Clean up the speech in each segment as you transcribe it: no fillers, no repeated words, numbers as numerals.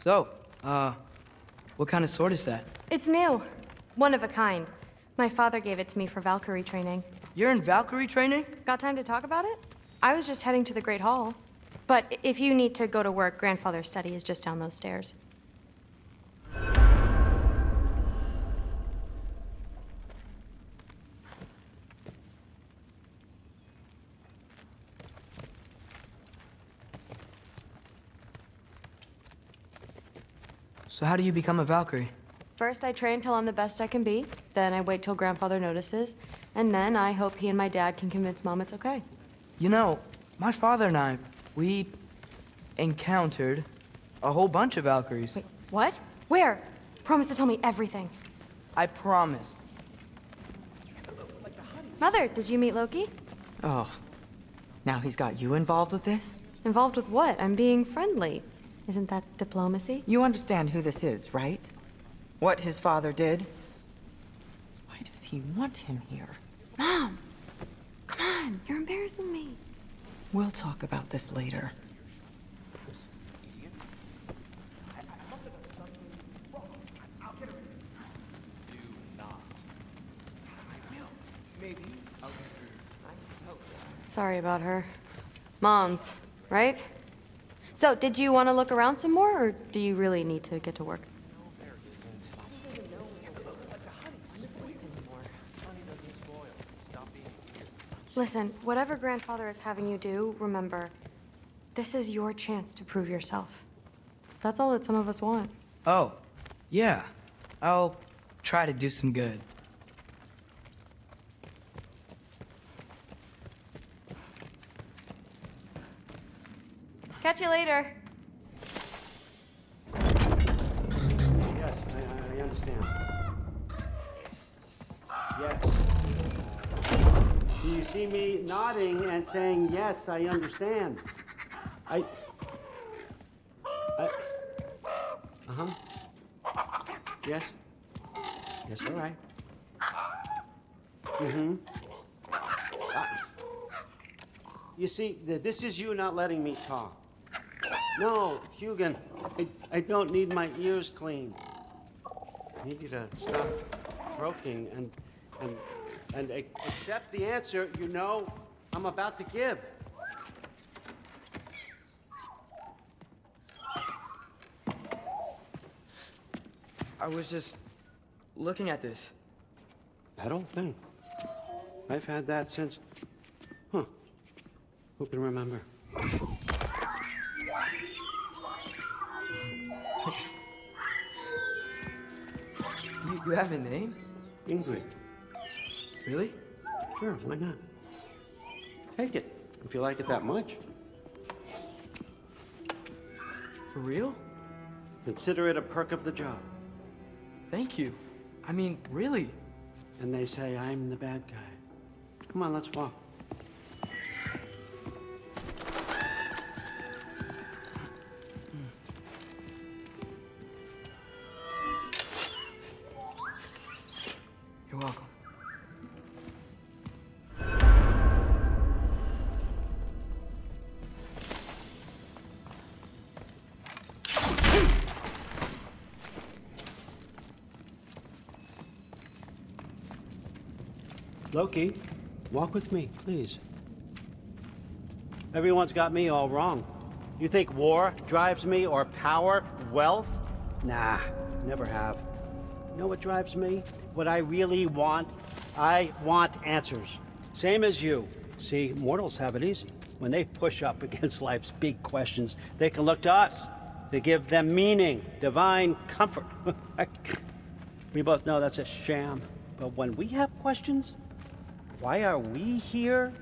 So, what kind of sword is that? It's new. One of a kind. My father gave it to me for Valkyrie training. You're in Valkyrie training? Got time to talk about it? I was just heading to the Great Hall. But if you need to go to work, Grandfather's study is just down those stairs. So how do you become a Valkyrie? First, I train till I'm the best I can be. Then I wait till Grandfather notices. And then I hope he and my dad can convince Mom it's okay. You know, my father and I, we encountered a whole bunch of Valkyries. Wait, what? Where? Promise to tell me everything. I promise. Mother, did you meet Loki? Oh, now he's got you involved with this? Involved with what? I'm being friendly. Isn't that diplomacy? You understand who this is, right? What his father did? Why does he want him here? Mom! Come on, you're embarrassing me. We'll talk about this later. Sorry about her. Mom's, right? So, did you want to look around some more, or do you really need to get to work? Listen, whatever Grandfather is having you do, remember, this is your chance to prove yourself. That's all that some of us want. Oh, yeah. I'll try to do some good. Catch you later. Yes, I understand. Yes. Do you see me nodding and saying, yes, I understand? Uh-huh. Yes? Yes, all right. Mm-hmm. You see, this is you not letting me talk. No, Hugin, I don't need my ears cleaned. I need you to stop croaking and accept the answer you know I'm about to give. I was just looking at this. That old thing. I've had that since... Huh. Who can remember? You have a name? Ingrid. Really? Sure, why not? Take it, if you like it that much. For real? Consider it a perk of the job. Thank you. I mean, really. And they say I'm the bad guy. Come on, let's walk. You're welcome. Loki, walk with me, please. Everyone's got me all wrong. You think war drives me, or power, wealth? Nah, never have. You know what drives me? What I really want? I want answers. Same as you. See, mortals have it easy. When they push up against life's big questions, they can look to us to give them meaning, divine comfort. We both know that's a sham. But when we have questions, why are we here?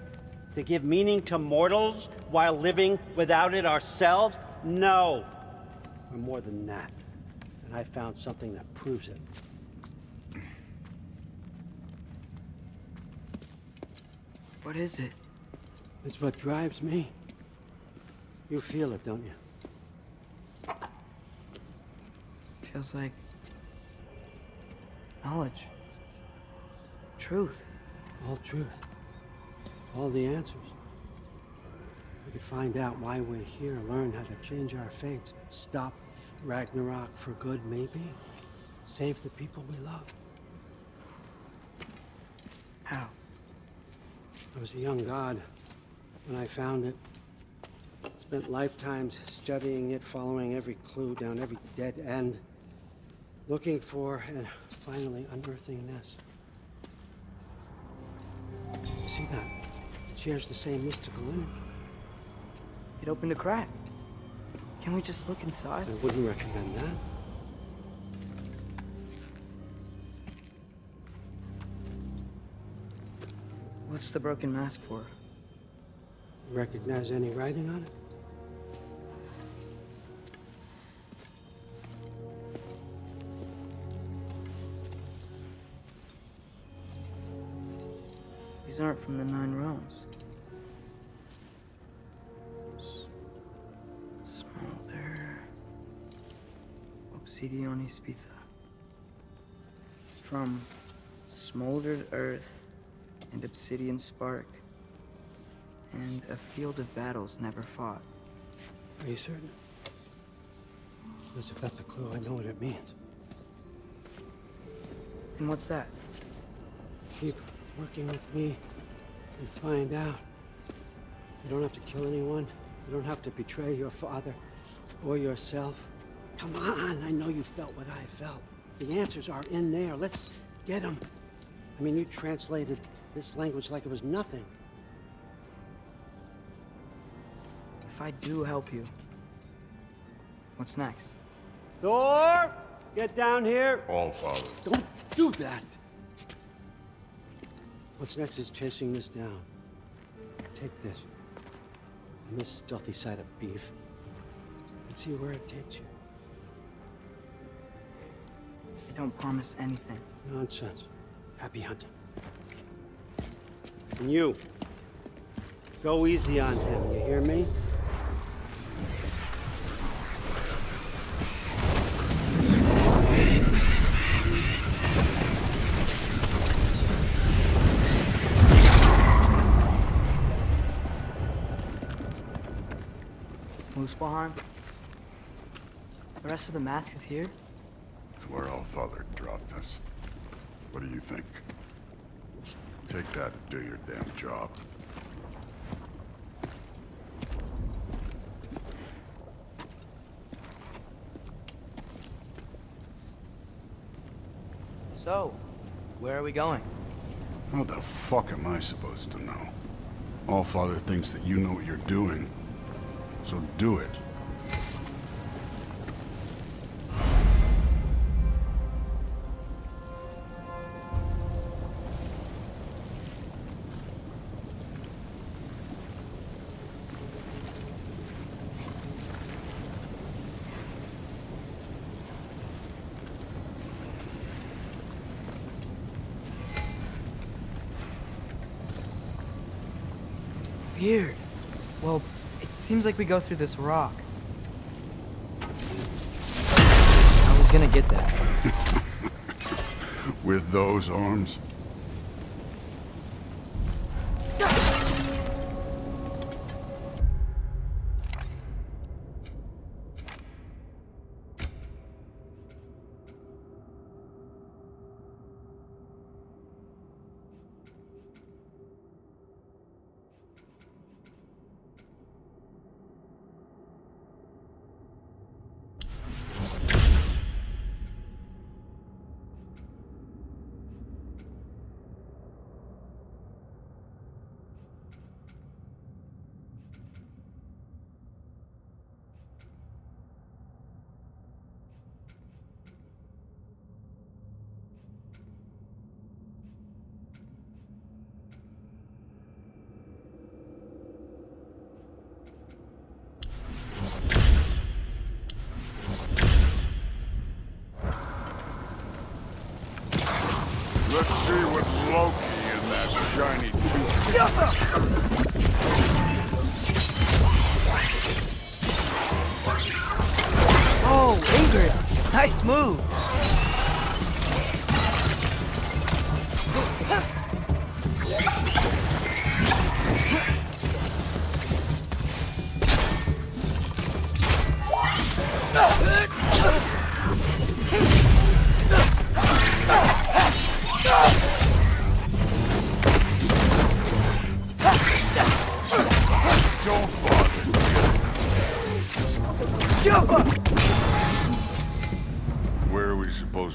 To give meaning to mortals while living without it ourselves? No. We're more than that. And I found something that proves it. What is it? It's what drives me. You feel it, don't you? Feels like knowledge. Truth. All truth. All the answers. We could find out why we're here, learn how to change our fates, stop Ragnarok for good, maybe. Save the people we love. How? I was a young god when I found it. Spent lifetimes studying it, following every clue down every dead end, looking for and finally unearthing this. See that? It shares the same mystical energy. It opened a crack. Can we just look inside? I wouldn't recommend that. What's the broken mask for? You recognize any writing on it? These aren't from the Nine Realms. Smolder. Obsidione Spitha. From smoldered earth and obsidian spark. And a field of battles never fought. Are you certain? Because if that's a clue, I know what it means. And what's that? Keep working with me and find out. You don't have to kill anyone. You don't have to betray your father or yourself. Come on, I know you felt what I felt. The answers are in there. Let's get them. I mean, you translated this language like it was nothing. If I do help you, what's next? Thor! Get down here! All Father. Don't do that! What's next is chasing this down. Take this. And this stealthy side of beef. And see where it takes you. I don't promise anything. Nonsense. Happy hunting. And you. Go easy on him, you hear me? Muspelheim? The rest of the mask is here? It's where All Father dropped us. What do you think? Take that and do your damn job. So, where are we going? How the fuck am I supposed to know? All Father thinks that you know what you're doing. So do it. Weird. Well, it seems like we go through this rock. I was gonna get that. With those arms? Let's see what Loki and that shiny tooth. Oh, Ingrid! Nice move!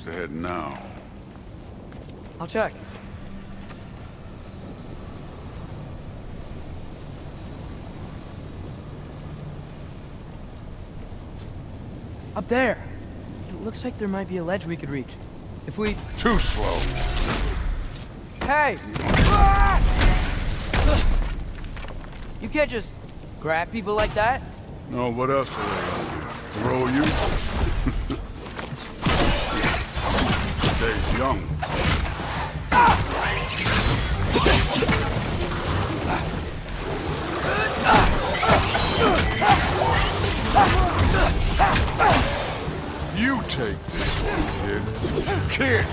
to head now? I'll check. Up there. It looks like there might be a ledge we could reach. If we... Too slow. Hey! You can't just grab people like that. No, what else are they gonna do? Throw you? Stays young. You take this one, kid. Kid!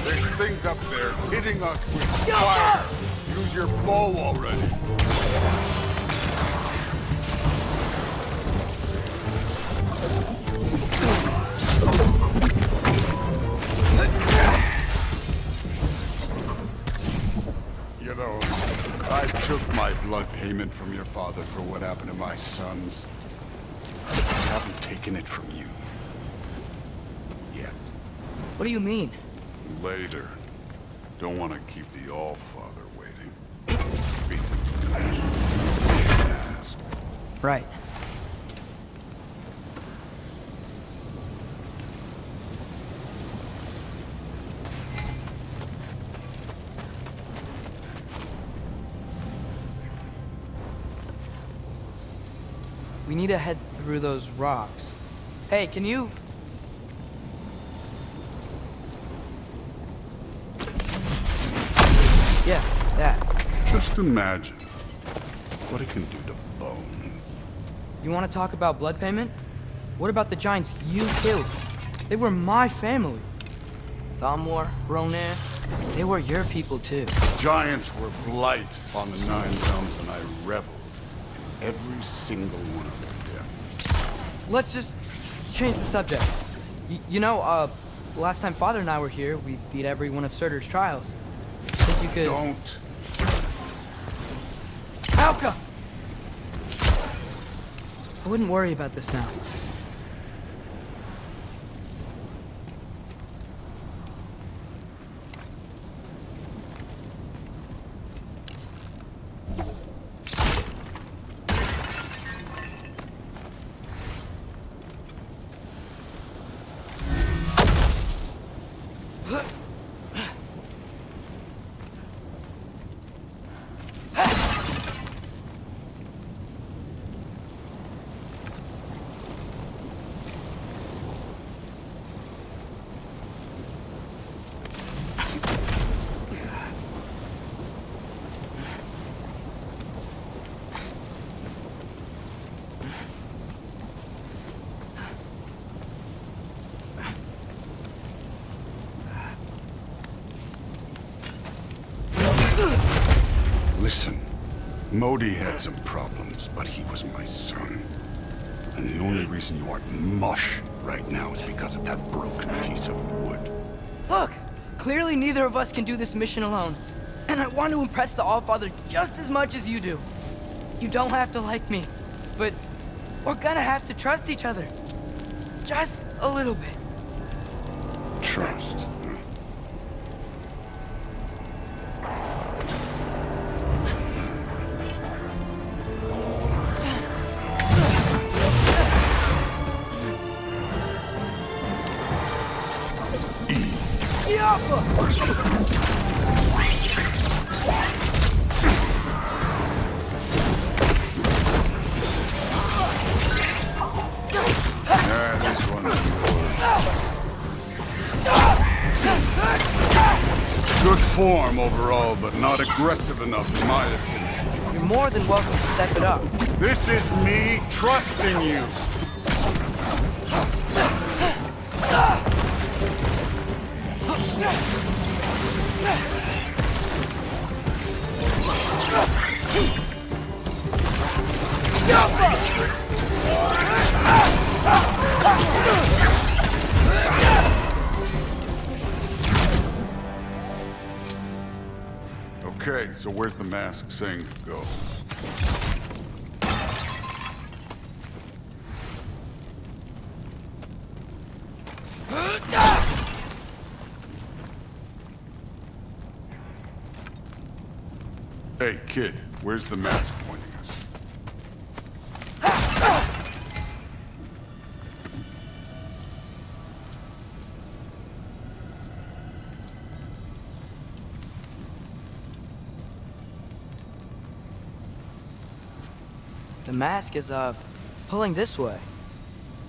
There's things up there hitting us with fire. Use your bow already. You know, I took my blood payment from your father for what happened to my sons. I haven't taken it from you. Yet. What do you mean? Later. Don't want to keep the All-Father waiting. Speaking ask. Right. We need to head through those rocks. Hey, can you... Yeah, that. Just imagine what it can do to bone. You want to talk about blood payment? What about the giants you killed? They were my family. Thamor, Ronan, they were your people too. Giants were blight on the Nine Realms, and I reveled in every single one of their deaths. Let's just change the subject. You know, last time Father and I were here, we beat every one of Surtur's trials. Think you could... Don't. Alka! I wouldn't worry about this now. Listen, Modi had some problems, but he was my son. And the only reason you aren't mush right now is because of that broken piece of wood. Look! Clearly neither of us can do this mission alone. And I want to impress the Allfather just as much as you do. You don't have to like me, but we're gonna have to trust each other. Just a little bit. Trust. This one is yours. Good form overall, but not aggressive enough in my opinion. You're more than welcome to step it up. This is me trusting you. Okay, so where's the mask saying to go? Hey, kid, where's the mask pointing us? The mask is, pulling this way.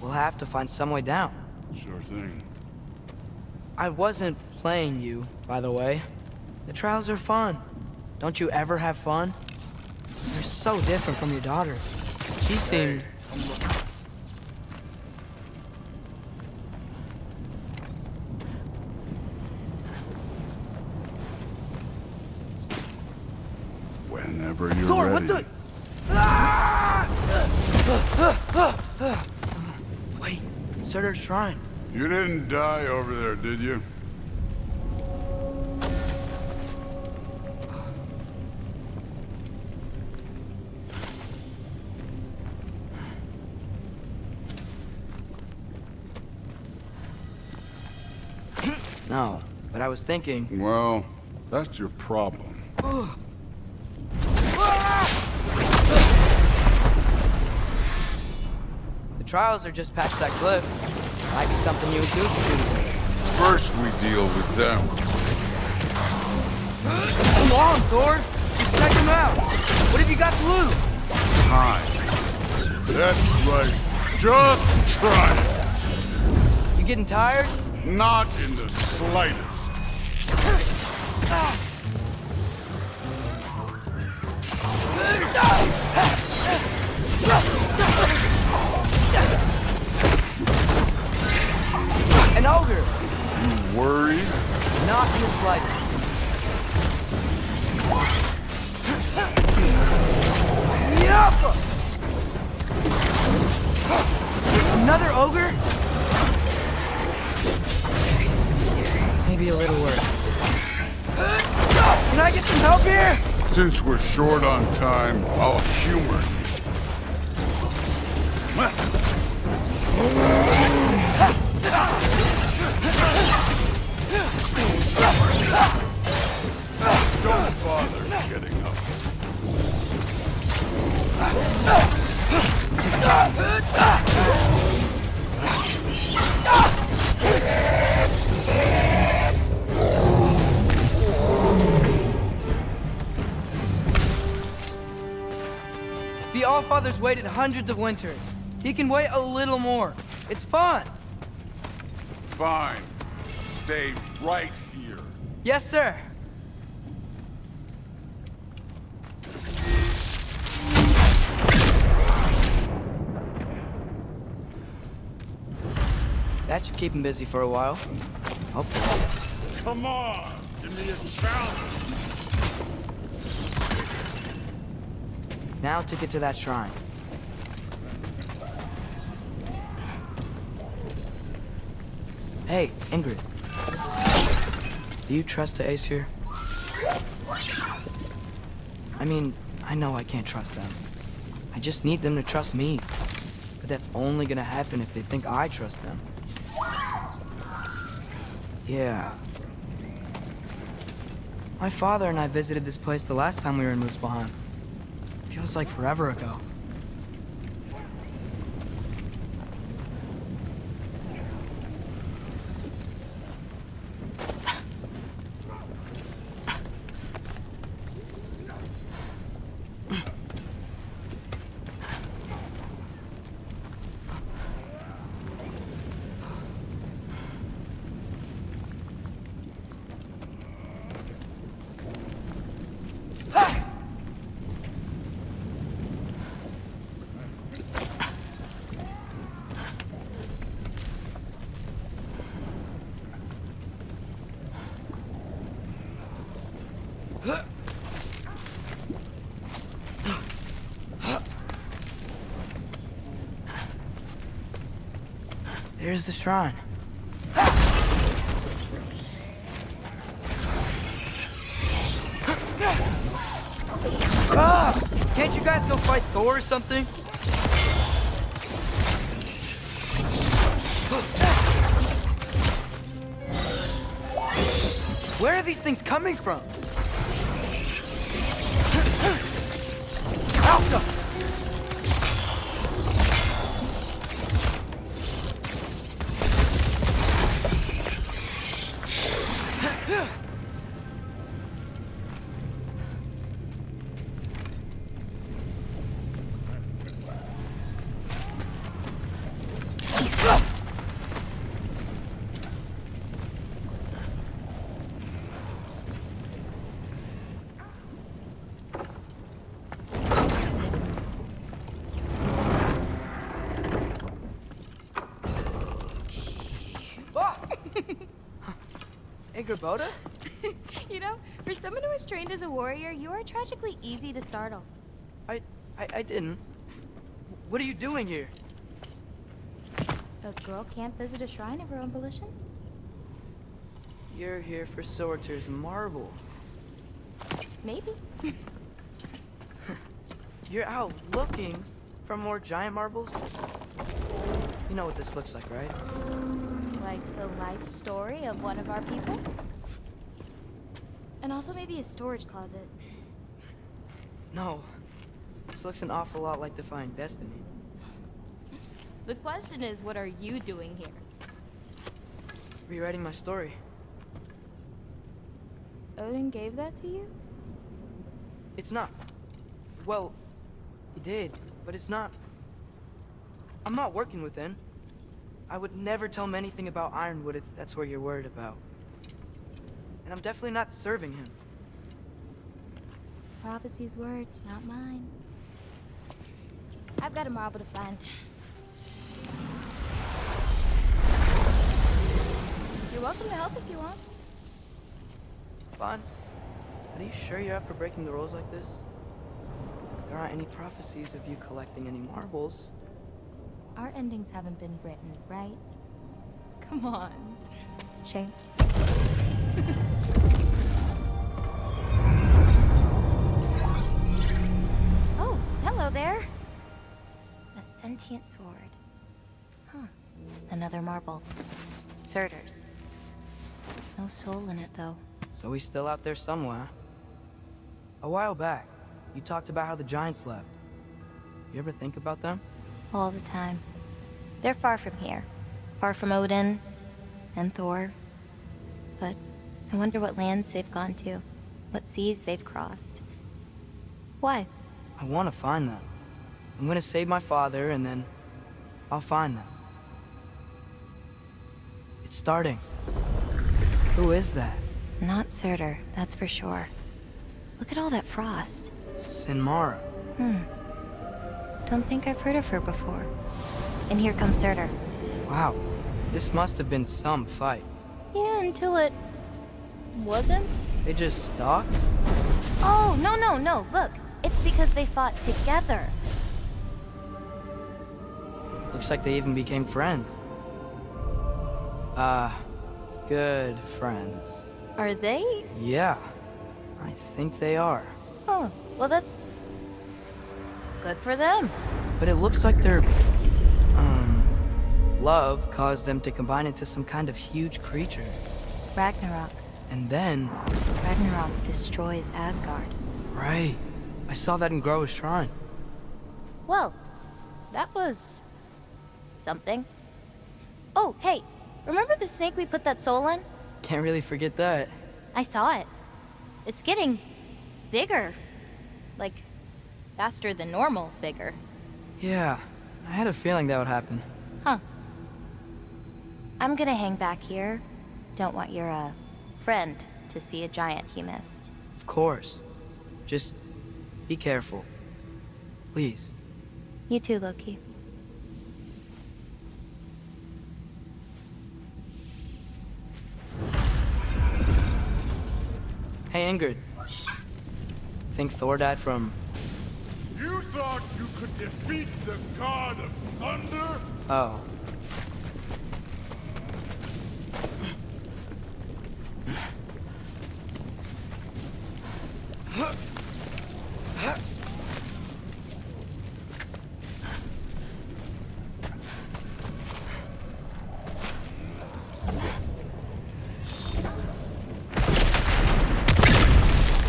We'll have to find some way down. Sure thing. I wasn't playing you, by the way. The trials are fun. Don't you ever have fun? You're so different from your daughter. She seemed... Whenever you're Thor, ready. what the... Ah! Wait, Surtur's shrine. You didn't die over there, did you? No, but I was thinking... Well, that's your problem. The trials are just past that cliff. Might be something you and Goose can do. First we deal with them. Come on, Thor! Just check them out! What have you got to lose? Time. That's right. Just try it. You getting tired? Not in the slightest. An ogre! You worried? Not in the slightest. Yup! Another ogre? Maybe a little worse. Can I get some help here? Since we're short on time, I'll humor you. Don't bother getting up. The Allfather's waited hundreds of winters. He can wait a little more. It's fun. Fine. Stay right here. Yes, sir. That should keep him busy for a while. Hopefully. Come on, give me a challenge. Now to get to that shrine. Hey, Ingrid. Do you trust the Aesir? I mean, I know I can't trust them. I just need them to trust me. But that's only gonna happen if they think I trust them. Yeah. My father and I visited this place the last time we were in Muspelheim. Feels like forever ago. There's the shrine. Ah! Can't you guys go fight Thor or something? Where are these things coming from? Alpha! Hey, Gerboda? You know, for someone who was trained as a warrior, you are tragically easy to startle. I didn't. What are you doing here? A girl can't visit a shrine of her own volition? You're here for Sorter's marble. Maybe. You're out looking for more giant marbles? You know what this looks like, right? Like the life story of one of our people? And also maybe a storage closet. No. This looks an awful lot like Defying Destiny. The question is, what are you doing here? Rewriting my story. Odin gave that to you? It's not. Well, he did, but it's not. I'm not working with him. I would never tell him anything about Ironwood if that's what you're worried about. And I'm definitely not serving him. Prophecy's words, not mine. I've got a marble to find. You're welcome to help if you want. Bon, are you sure you're up for breaking the rules like this? There aren't any prophecies of you collecting any marbles. Our endings haven't been written, right? Come on. Shane. Oh, hello there. A sentient sword. Huh. Another marble. Surtur's. No soul in it, though. So he's still out there somewhere. A while back, you talked about how the giants left. You ever think about them? All the time. They're far from here. Far from Odin and Thor. But I wonder what lands they've gone to. What seas they've crossed. Why? I want to find them. I'm gonna save my father, and then I'll find them. It's starting. Who is that? Not Surtur, that's for sure. Look at all that frost. Sinmara. Don't think I've heard of her before. And here comes Surtur. Wow. This must have been some fight. Yeah, until it... wasn't? They just stalked? Oh, no. Look, it's because they fought together. Looks like they even became friends. Good friends. Are they? Yeah, I think they are. Oh, well that's... good for them. But it looks like their, love caused them to combine into some kind of huge creature. Ragnarok. And then... Ragnarok destroys Asgard. Right. I saw that in Groa's shrine. Well, that was... something. Oh, hey, remember the snake we put that soul in? Can't really forget that. I saw it. It's getting... bigger. Like, faster than normal bigger. Yeah, I had a feeling that would happen. Huh. I'm gonna hang back here. Don't want your, friend to see a giant he missed. Of course. Just be careful. Please. You too, Loki. Hey, Ingrid. Think Thor died from... You thought you could defeat the god of thunder? Oh.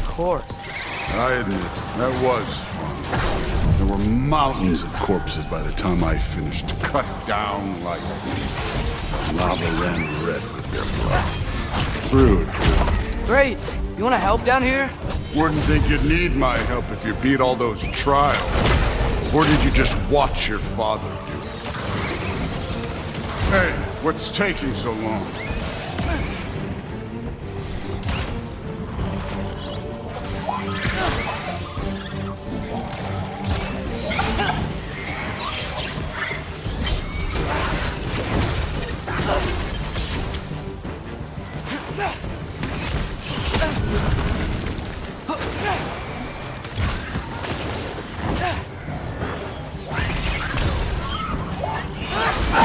Of course. I admit, That was fun. There were mountains of corpses by the time I finished, cut down like lava ran red with their blood. Rude. Great. You want to help down here? Wouldn't think you'd need my help if you beat all those trials. Or did you just watch your father do it? Hey, what's taking so long?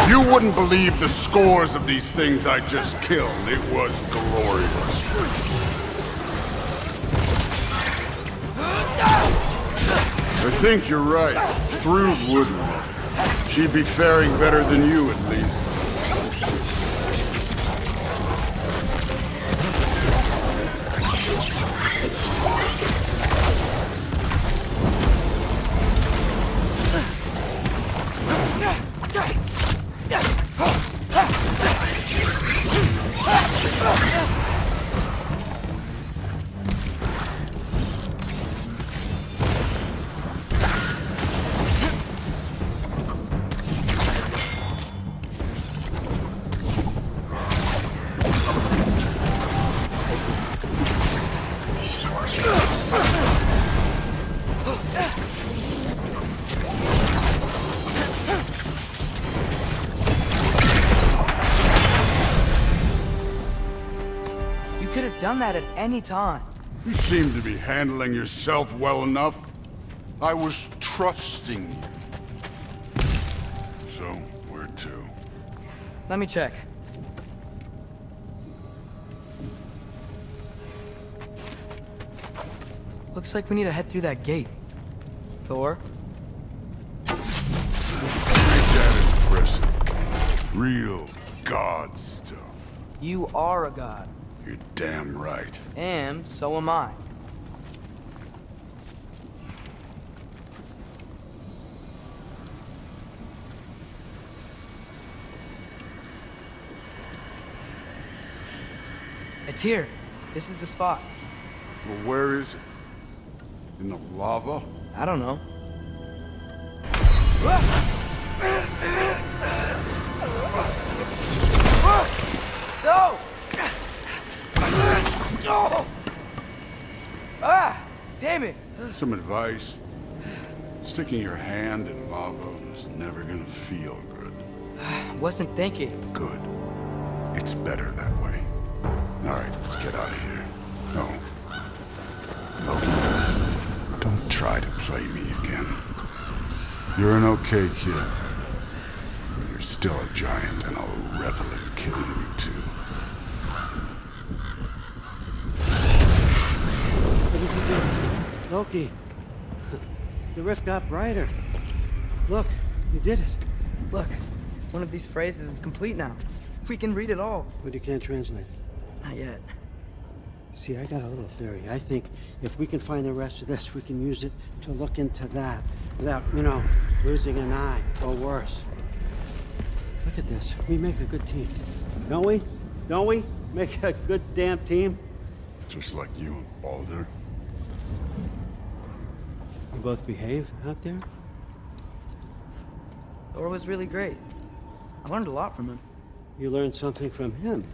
You wouldn't believe the scores of these things I just killed. It was glorious. I think you're right. Thrud wouldn't. She'd be faring better than you, at least. Done that at any time. You seem to be handling yourself well enough. I was trusting you. So, where to? Let me check. Looks like we need to head through that gate. Thor? Ain't that impressive? Real god stuff. You are a god. You're damn right. And so am I. It's here. This is the spot. Well, where is it? In the lava? I don't know. No! Oh! Ah! Damn it! Some advice. Sticking your hand in lava is never gonna feel good. Wasn't thinking. Good. It's better that way. Alright, let's get out of here. No. Loki, don't try to play me again. You're an okay kid. You're still a giant, and I'll revel in killing you too. Loki, the rift got brighter. Look, you did it. Look, one of these phrases is complete now. We can read it all. But you can't translate it. Not yet. See, I got a little theory. I think if we can find the rest of this, we can use it to look into that without, losing an eye or worse. Look at this. We make a good team. Don't we? Don't we? Make a good damn team? Just like you and Baldur. We both behave out there? Thor was really great. I learned a lot from him. You learned something from him?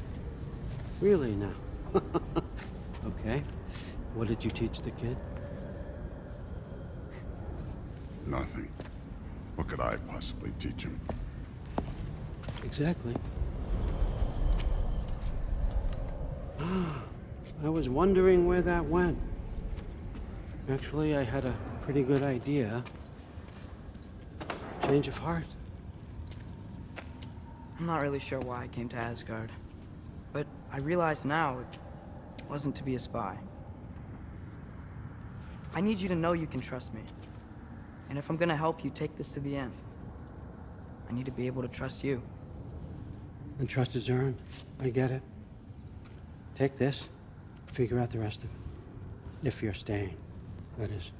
Really now? Okay. What did you teach the kid? Nothing. What could I possibly teach him? Exactly. I was wondering where that went. Actually, I had a pretty good idea. Change of heart. I'm not really sure why I came to Asgard. But I realize now it wasn't to be a spy. I need you to know you can trust me. And if I'm gonna help you take this to the end, I need to be able to trust you. And trust is earned. I get it. Take this. Figure out the rest of it. If you're staying, that is.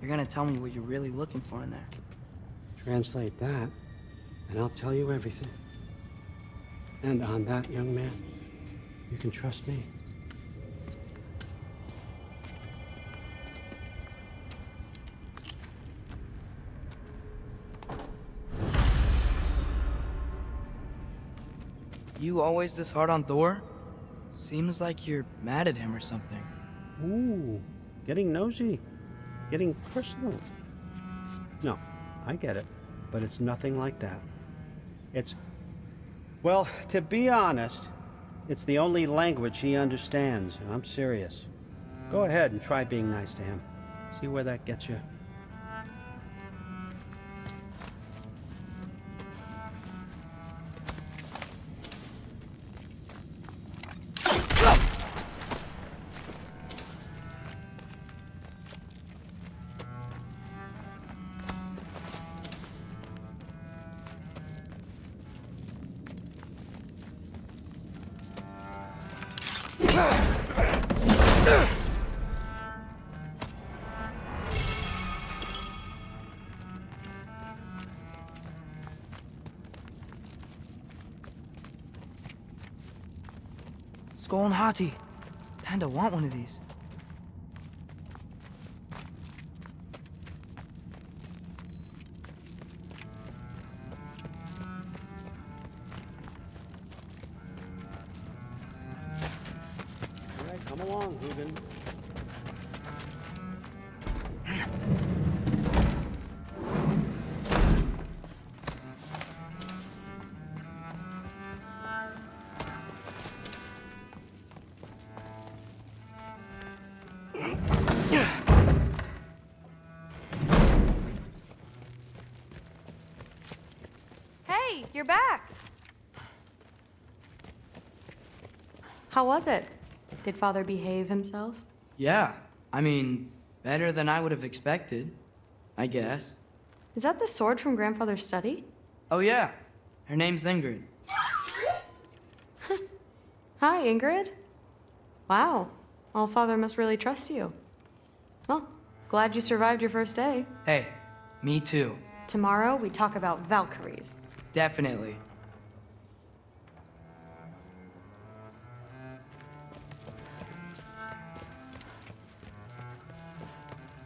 you're gonna tell me what you're really looking for in there. Translate that, and I'll tell you everything. And on that, young man, you can trust me. You always this hard on Thor? Seems like you're mad at him or something. Ooh, getting nosy, getting personal. No, I get it, but it's nothing like that. Well, to be honest, it's the only language he understands, and I'm serious. Go ahead and try being nice to him. See where that gets you. Skull and Hati. Kinda want one of these. All right, come along, Hugin. Hey, you're back. How was it? Did Father behave himself? Yeah, I mean, better than I would have expected, I guess. Is that the sword from Grandfather's study? Oh yeah, her name's Ingrid. Hi, Ingrid. Wow, All-Father must really trust you. Well, glad you survived your first day. Hey, me too. Tomorrow, we talk about Valkyries. Definitely.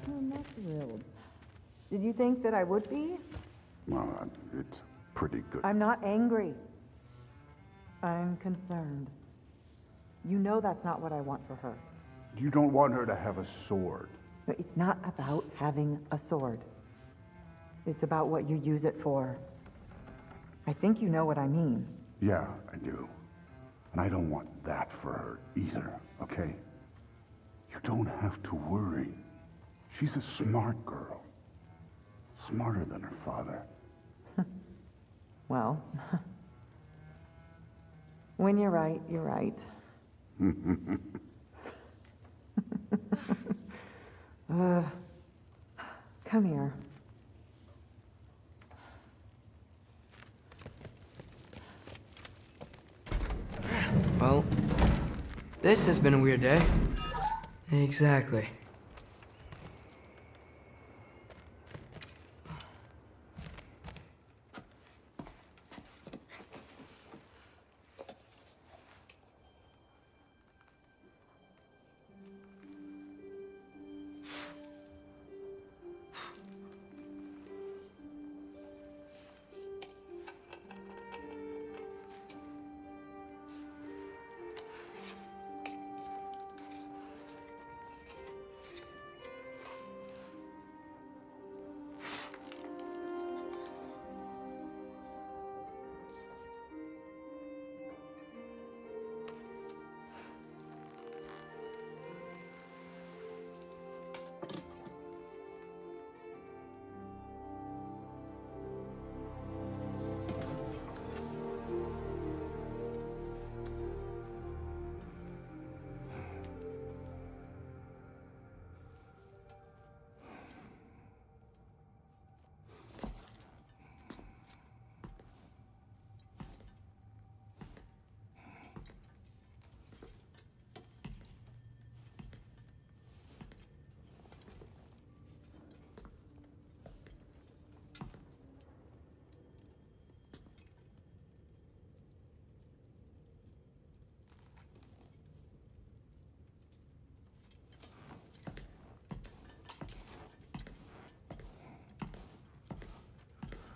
I'm not thrilled. Did you think that I would be? Well, it's pretty good. I'm not angry. I'm concerned. You know that's not what I want for her. You don't want her to have a sword. But it's not about having a sword. It's about what you use it for. I think you know what I mean. Yeah, I do. And I don't want that for her either, okay? You don't have to worry. She's a smart girl. Smarter than her father. Well, when you're right, you're right. Come here. Well, this has been a weird day. Exactly.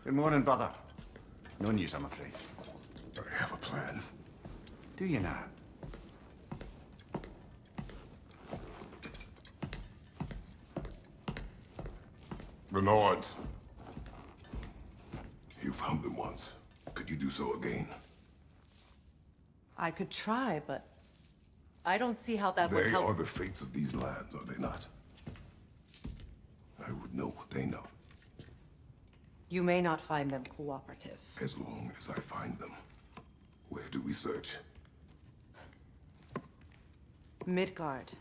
Good morning, brother. No news, I'm afraid. I have a plan. Do you now? The Nords. You found them once. Could you do so again? I could try, but I don't see how that would They help. are the fates of these lands, are they not? I would know what they know, You may not find them cooperative. as long as I find them. Where do we search? Midgard.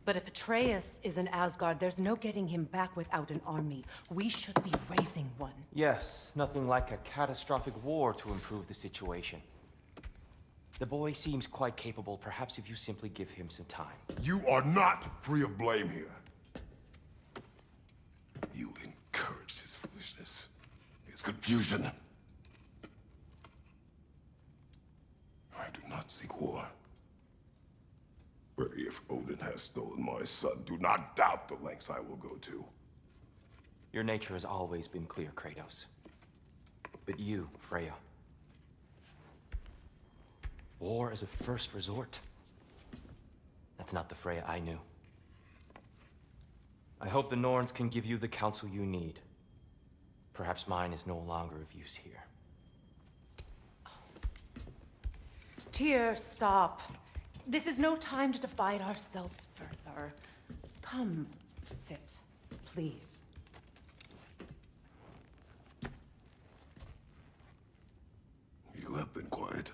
But if Atreus is in Asgard, there's no getting him back without an army. We should be raising one. Yes, nothing like a catastrophic war to improve the situation. The boy seems quite capable. Perhaps if you simply give him some time. You are not free of blame here. You encouraged his foolishness, his confusion. I do not seek war. But if Odin has stolen my son, do not doubt the lengths I will go to. Your nature has always been clear, Kratos. But you, Freya. War as a first resort. That's not the Freya I knew. I hope the Norns can give you the counsel you need. Perhaps mine is no longer of use here. Tyr, stop. This is no time to divide ourselves further. Come, sit, please. You have been quiet.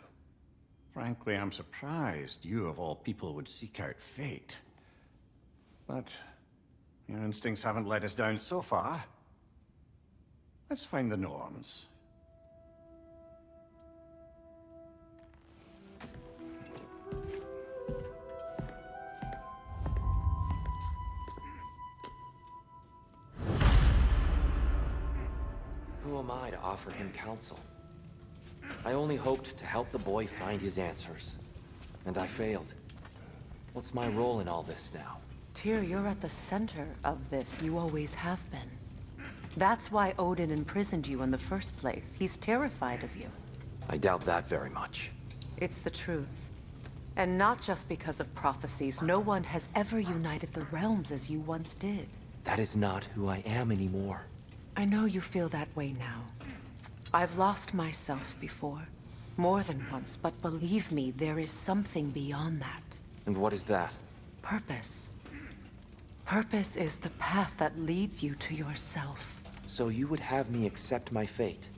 Frankly, I'm surprised you, of all people, would seek out fate. But your instincts haven't let us down so far. Let's find the Norns. Who am I to offer him counsel? I only hoped to help the boy find his answers. And I failed. What's my role in all this now? Tyr, you're at the center of this. You always have been. That's why Odin imprisoned you in the first place. He's terrified of you. I doubt that very much. It's the truth. And not just because of prophecies. No one has ever united the realms as you once did. That is not who I am anymore. I know you feel that way now. I've lost myself before. More than once, but believe me, there is something beyond that. And what is that? Purpose. Purpose is the path that leads you to yourself. So you would have me accept my fate?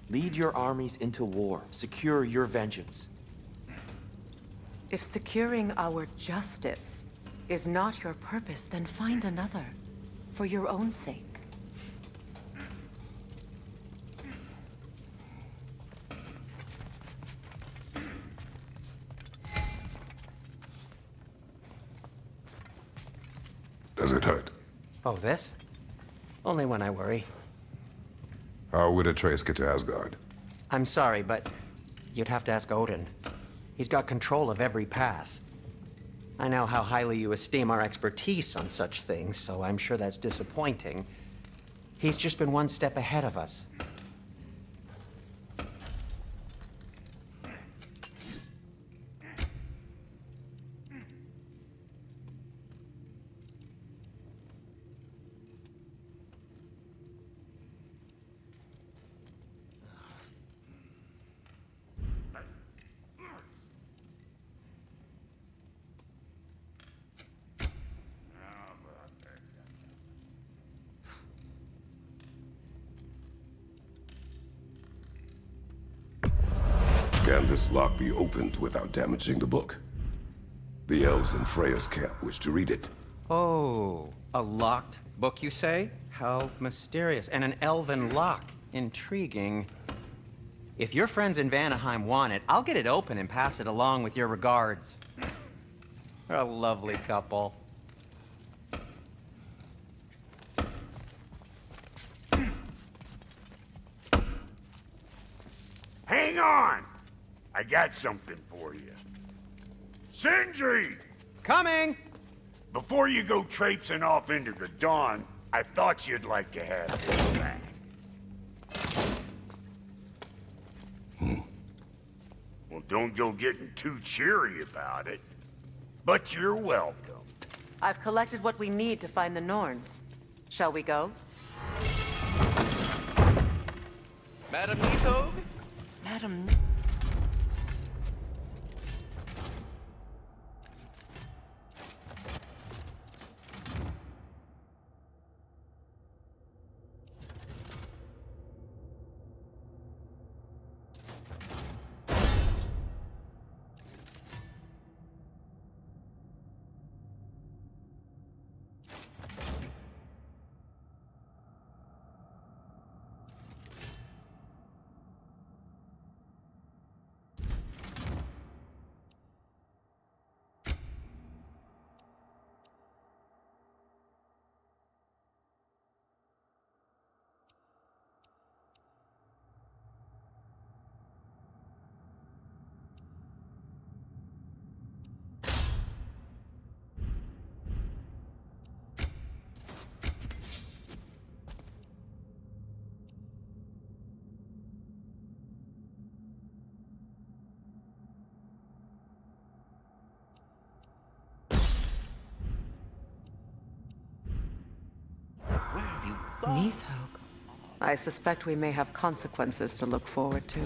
Lead your armies into war, secure your vengeance. If securing our justice is not your purpose, then find another. For your own sake. Does it hurt? Oh, this? Only when I worry. How would Atreus get to Asgard? I'm sorry, but you'd have to ask Odin. He's got control of every path. I know how highly you esteem our expertise on such things, so I'm sure that's disappointing. He's just been one step ahead of us. Can this lock be opened without damaging the book? The elves in Freya's camp wish to read it. Oh, a locked book, you say? How mysterious. And an elven lock. Intriguing. If your friends in Vanaheim want it, I'll get it open and pass it along with your regards. They're a lovely couple. Hang on! I got something for you. Sindri! Coming! Before you go traipsing off into the dawn, I thought you'd like to have this back. Well, don't go getting too cheery about it. But you're welcome. I've collected what we need to find the Norns. Shall we go? Madam Nithog? Madam... Nithog. I suspect we may have consequences to look forward to.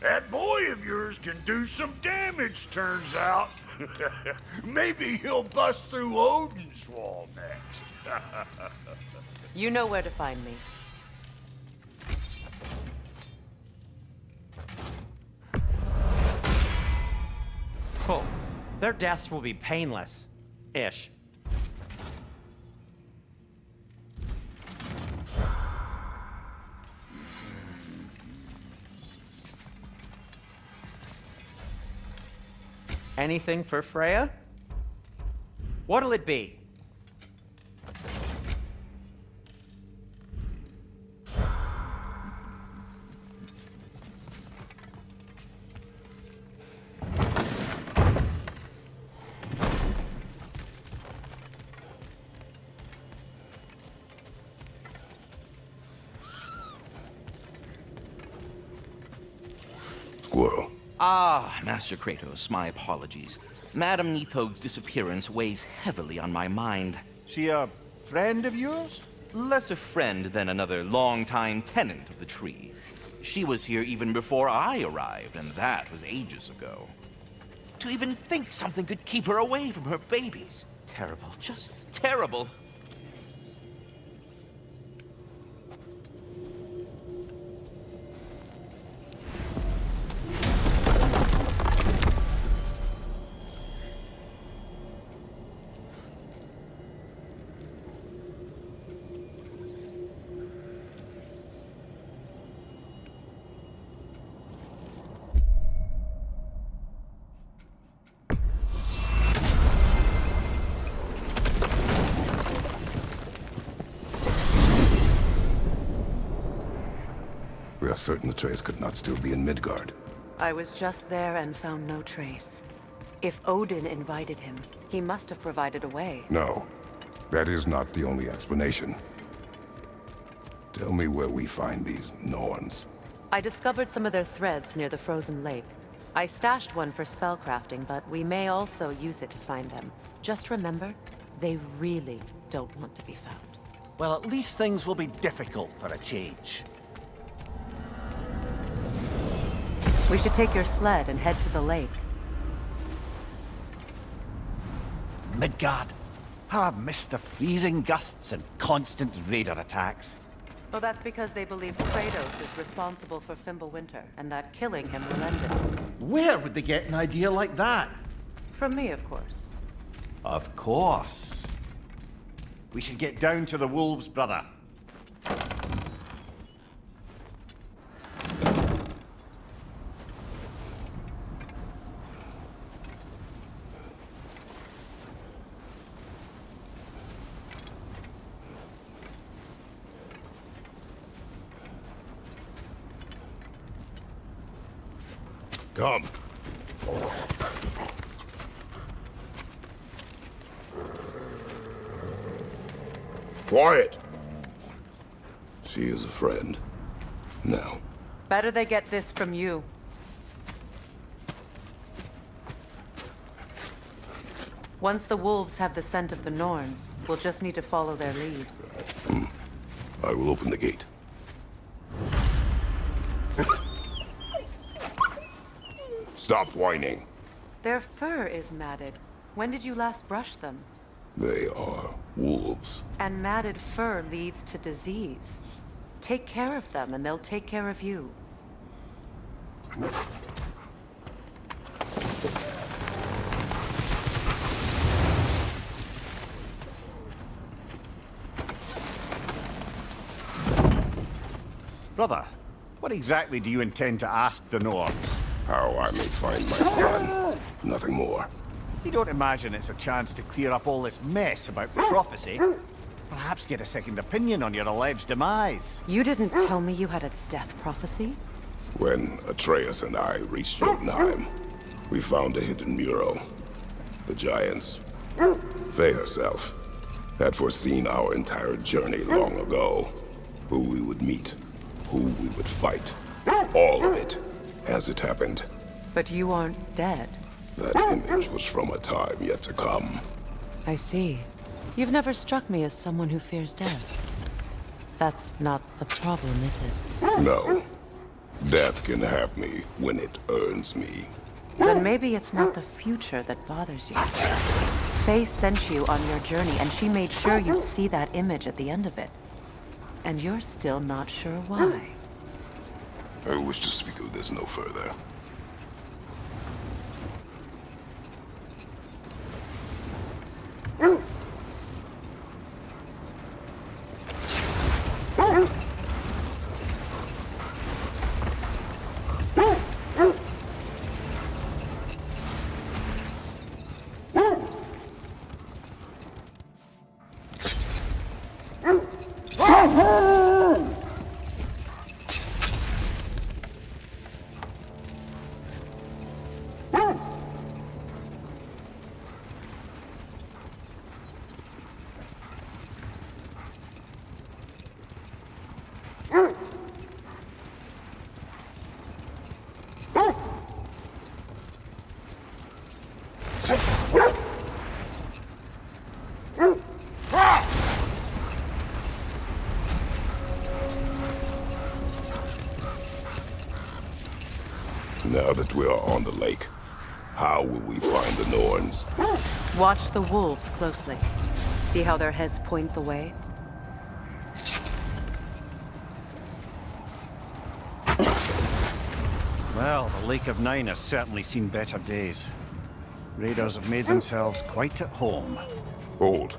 That boy of yours can do some damage, turns out. Maybe he'll bust through Odin's wall next. You know where to find me. Cool. Their deaths will be painless. Ish. Anything for Freya? What'll it be? Squirrel. Ah, Master Kratos, my apologies. Madam Nithog's disappearance weighs heavily on my mind. She a friend of yours? Less a friend than another longtime tenant of the tree. She was here even before I arrived, and that was ages ago. To even think something could keep her away from her babies. Terrible, just terrible. We are certain the trace could not still be in Midgard. I was just there and found no trace. If Odin invited him, he must have provided a way. No, that is not the only explanation. Tell me where we find these Norns. I discovered some of their threads near the frozen lake. I stashed one for spellcrafting, but we may also use it to find them. Just remember, they really don't want to be found. Well, at least things will be difficult for a change. We should take your sled and head to the lake. Midgard. How I've missed the freezing gusts and constant raider attacks. Well, that's because they believe Kratos is responsible for Fimbulwinter, and that killing him will end it. Where would they get an idea like that? From me, of course. Of course. We should get down to the wolves, brother. Come. Quiet. She is a friend. Now. Better they get this from you. Once the wolves have the scent of the Norns, we'll just need to follow their lead. I will open the gate. Stop whining. Their fur is matted. When did you last brush them? They are wolves. And matted fur leads to disease. Take care of them, and they'll take care of you. Brother, what exactly do you intend to ask the Norns? How I may find my son. Nothing more. You don't imagine it's a chance to clear up all this mess about prophecy? Perhaps get a second opinion on your alleged demise. You didn't tell me you had a death prophecy? When Atreus and I reached Jotunheim, we found a hidden mural. The giants, Faye herself, had foreseen our entire journey long ago. Who we would meet, who we would fight. All of it, as it happened. But you aren't dead. That image was from a time yet to come. I see. You've never struck me as someone who fears death. That's not the problem, is it? No. Death can have me when it earns me. Then maybe it's not the future that bothers you. Faye sent you on your journey, and she made sure you'd see that image at the end of it. And you're still not sure why. I wish to speak of this no further. Now that we are on the lake, how will we find the Norns? Watch the wolves closely. See how their heads point the way? Well, the Lake of Nine has certainly seen better days. Raiders have made themselves quite at home. Hold.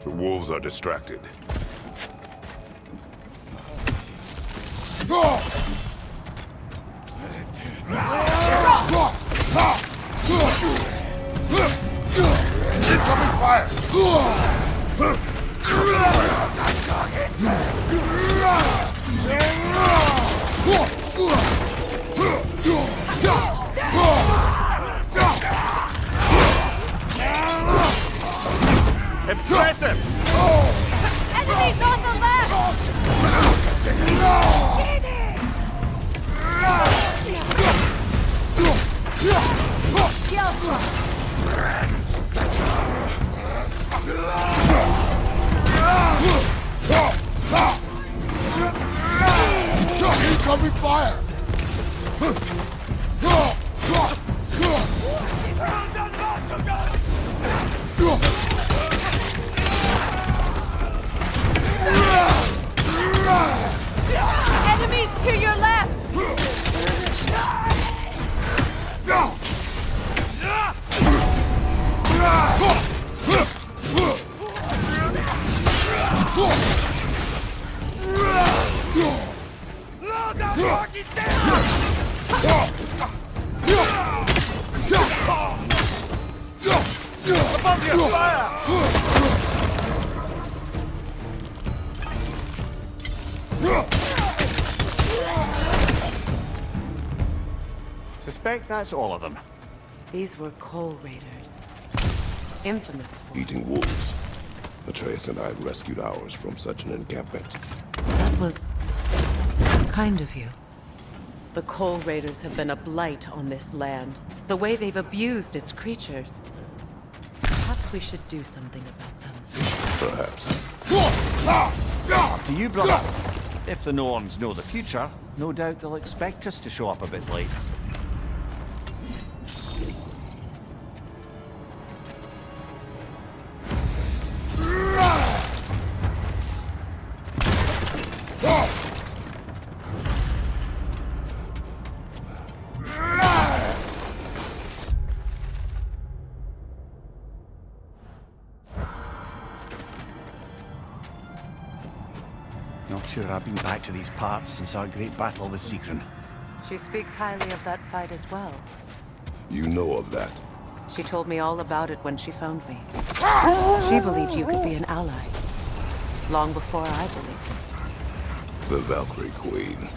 The wolves are distracted. Incoming fire! Impressive! Enemies on the left! Incoming fire! Enemies to your left! Suspect that's all of them. These were coal raiders. Infamous for Eating wolves. Atreus and I rescued ours from such an encampment. That was Kind of you. The Coal Raiders have been a blight on this land. The way they've abused its creatures. Perhaps we should do something about them. Perhaps. Up to you, brother. If the Norns know the future, no doubt they'll expect us to show up a bit late. Not sure I've been back to these parts since our great battle with Sigrun. She speaks highly of that fight as well. You know of that. She told me all about it when she found me. She believed you could be an ally. Long before I believed it. The Valkyrie Queen.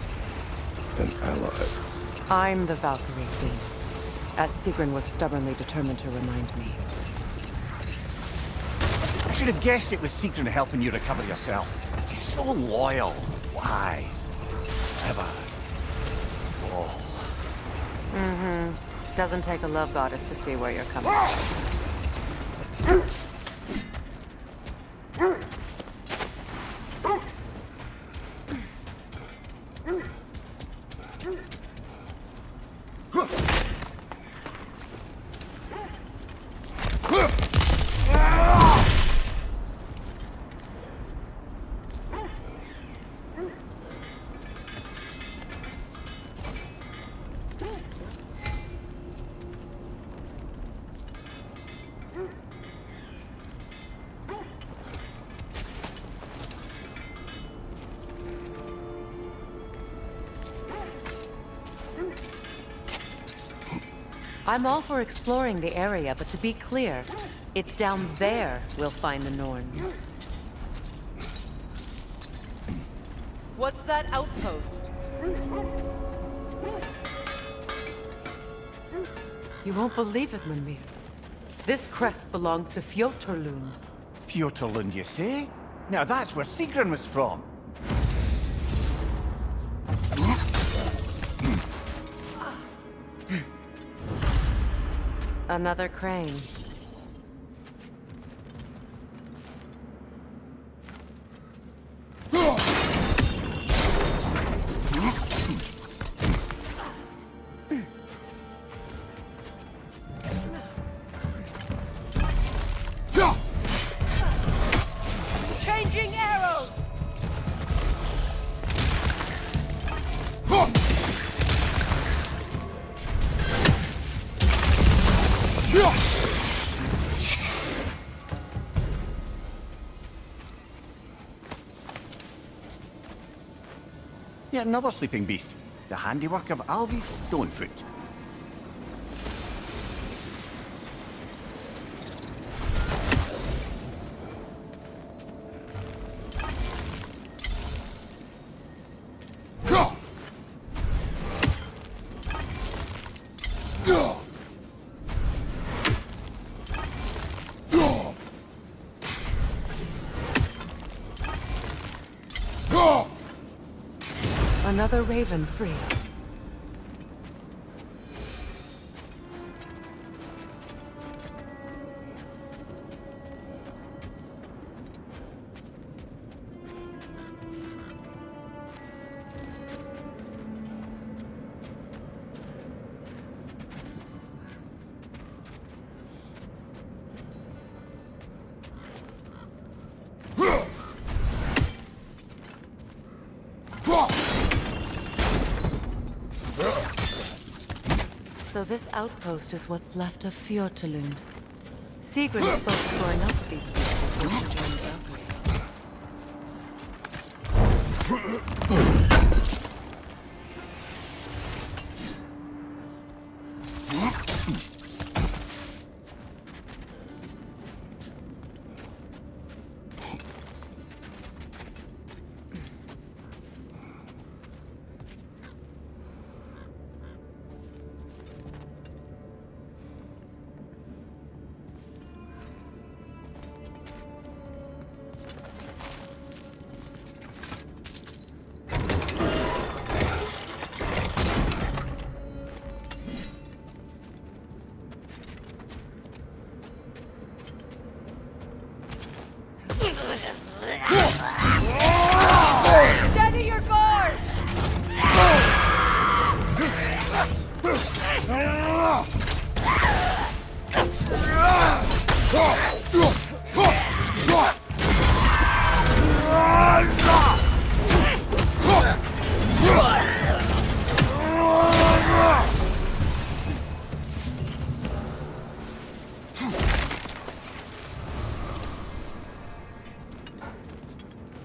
An ally. I'm the Valkyrie Queen. As Sigrun was stubbornly determined to remind me. I should have guessed it was Sigrun helping you recover yourself. She's so loyal. Why? Ever. Oh. Mm-hmm. Doesn't take a love goddess to see where you're coming from. I'm all for exploring the area, but to be clear, it's down there we'll find the Norns. What's that outpost? You won't believe it, Mimir. This crest belongs to Fjoturlund. Fjoturlund, you say? Now that's where Sigrun was from. Another crane. Changing arrows! Yet another sleeping beast. The handiwork of Alvis Stonefoot. Another raven free. So this outpost is what's left of Fjoturlund. Sigrun spoke for enough of these people before she joined the Valkyries.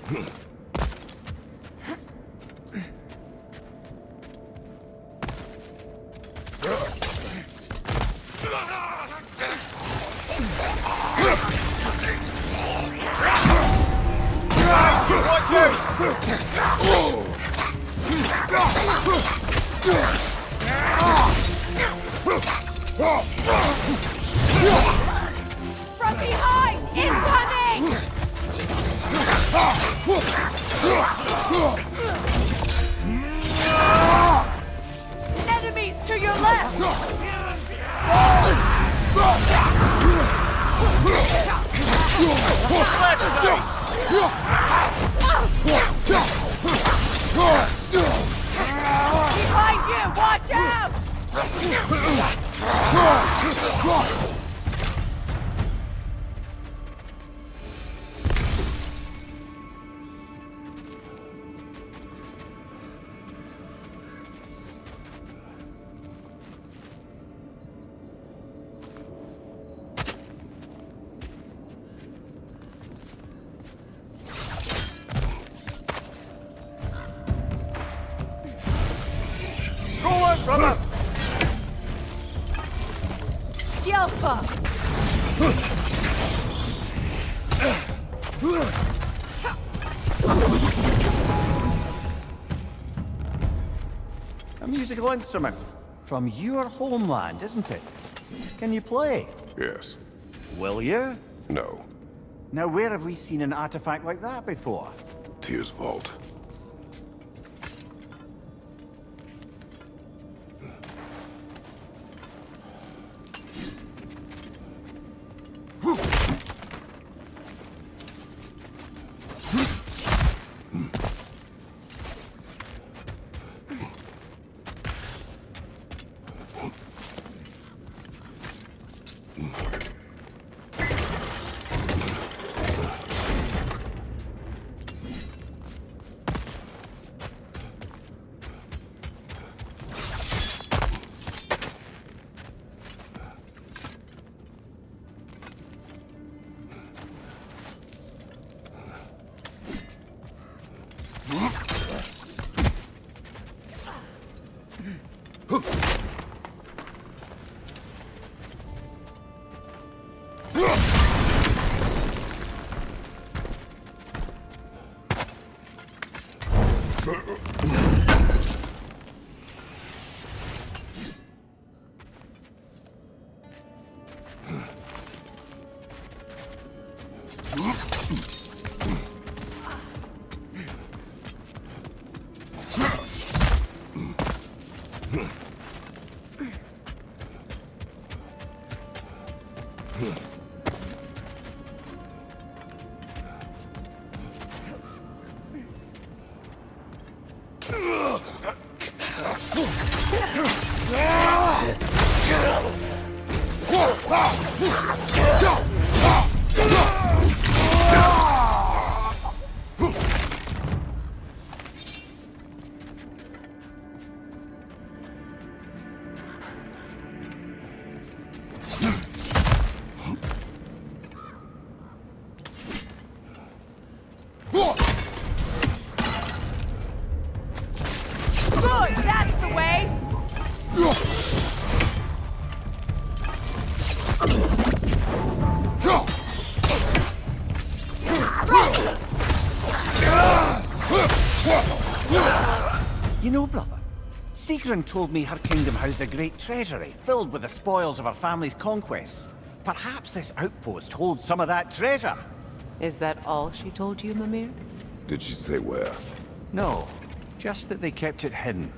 From behind! Incoming! Enemies to your left! Behind you! Watch out! Alpha! A musical instrument from your homeland, isn't it? Can you play? Yes. Will you? No. Now, where have we seen an artifact like that before? Tyr's vault. Good, that's the way! You know, brother, Sigrun told me her kingdom housed a great treasury filled with the spoils of her family's conquests. Perhaps this outpost holds some of that treasure. Is that all she told you, Mimir? Did she say where? No, just that they kept it hidden.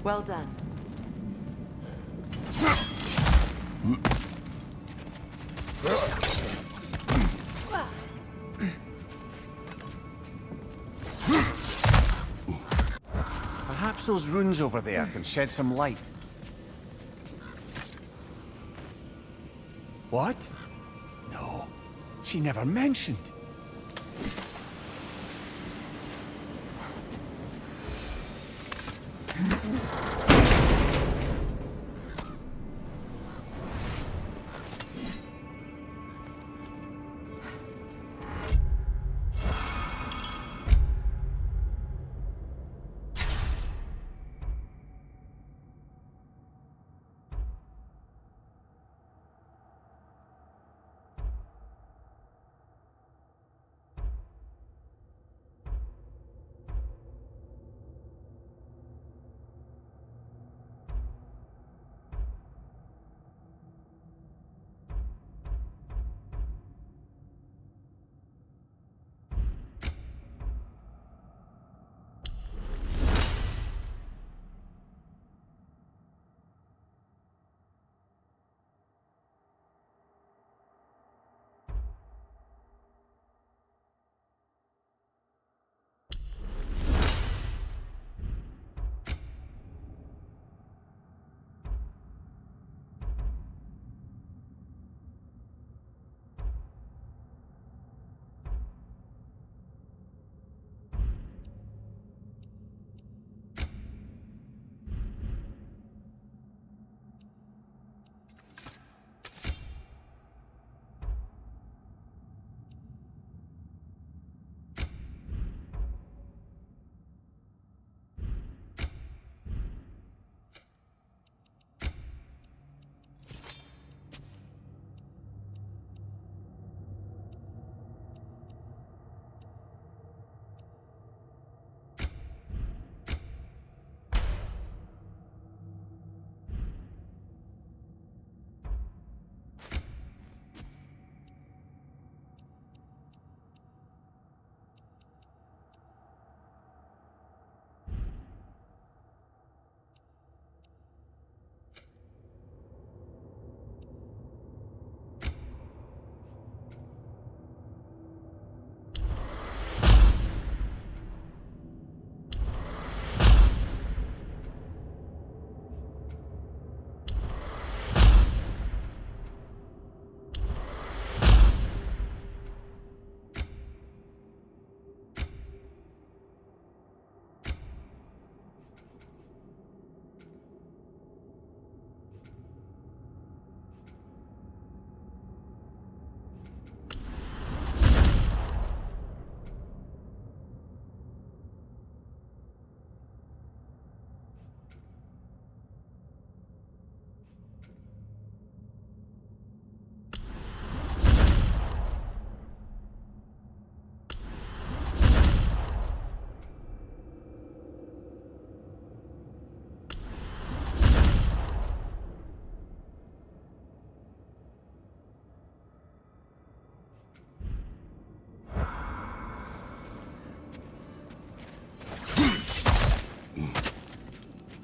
Well done. Perhaps those runes over there can shed some light. What? No, she never mentioned.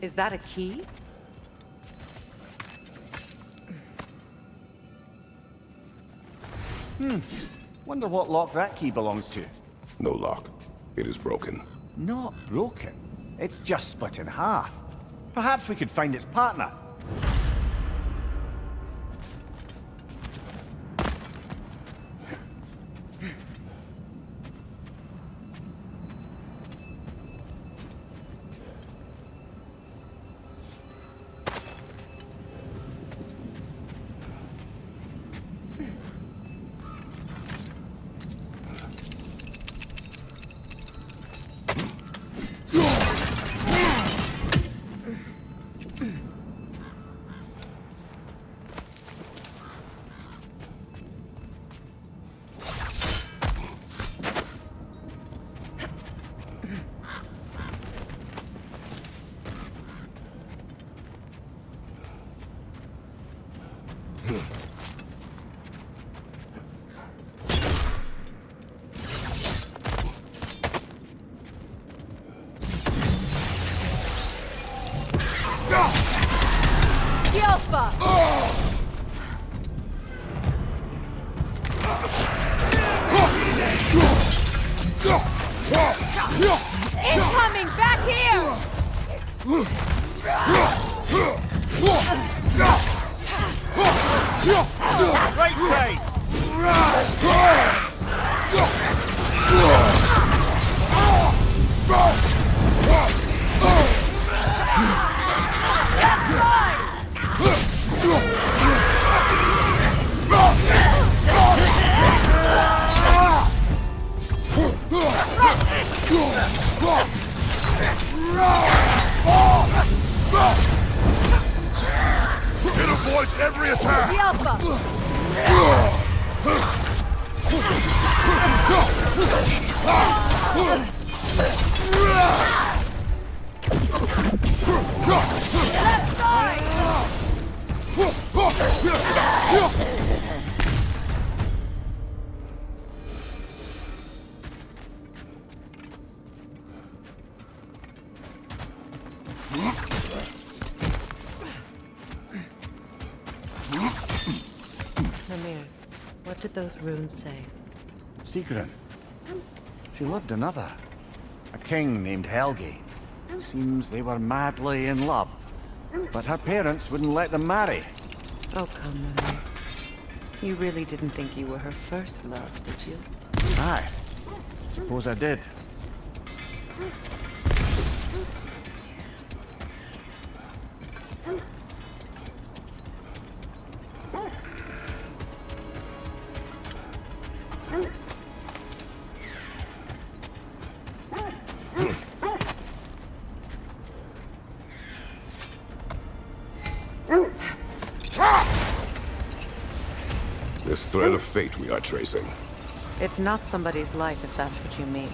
Is that a key? Wonder what lock that key belongs to. No lock. It is broken. Not broken. It's just split in half. Perhaps we could find its partner. Incoming! Back here! Right side! It avoids every attack! The Alpha! Left side! Mimir, what did those runes say? Sigrun. She loved another. A king named Helgi. Seems they were madly in love. But her parents wouldn't let them marry. Oh, come, Mimir. You really didn't think you were her first love, did you? Aye. Suppose I did. This thread of fate we are tracing. It's not somebody's life, if that's what you mean.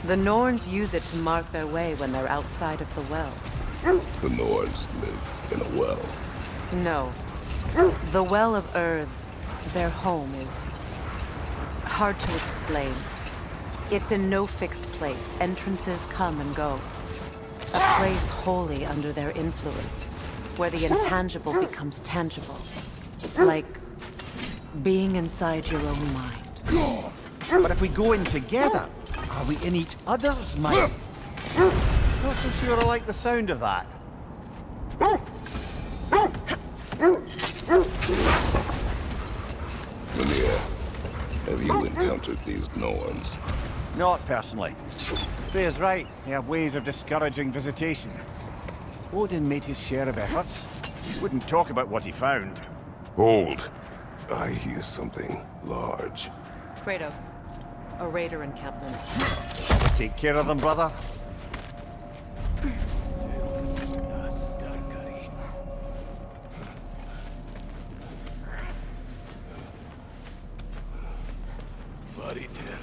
The Norns use it to mark their way when they're outside of the well. The Nords live in a well. No. The Well of Earth, their home, is hard to explain. It's in no fixed place. Entrances come and go. A place wholly under their influence, where the intangible becomes tangible. Like being inside your own mind. But if we go in together, are we in each other's minds? Not so sure I like the sound of that. Mimir, have you encountered these Norns? Not personally. Freya's right. They have ways of discouraging visitation. Odin made his share of efforts. He wouldn't talk about what he found. Hold. I hear something large. Kratos, a raider encampment. Take care of them, brother. Bloody dead.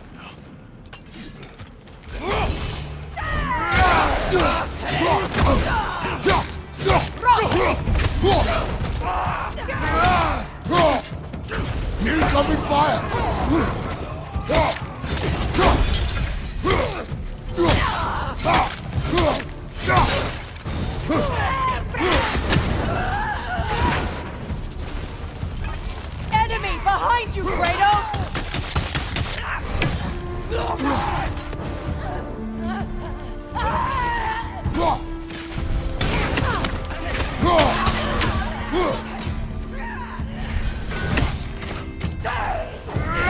Incoming fire! Enemy behind you, Kratos!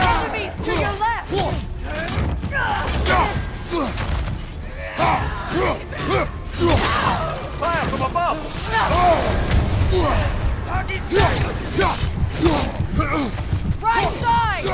Enemies to your left! Fire from above! Right side!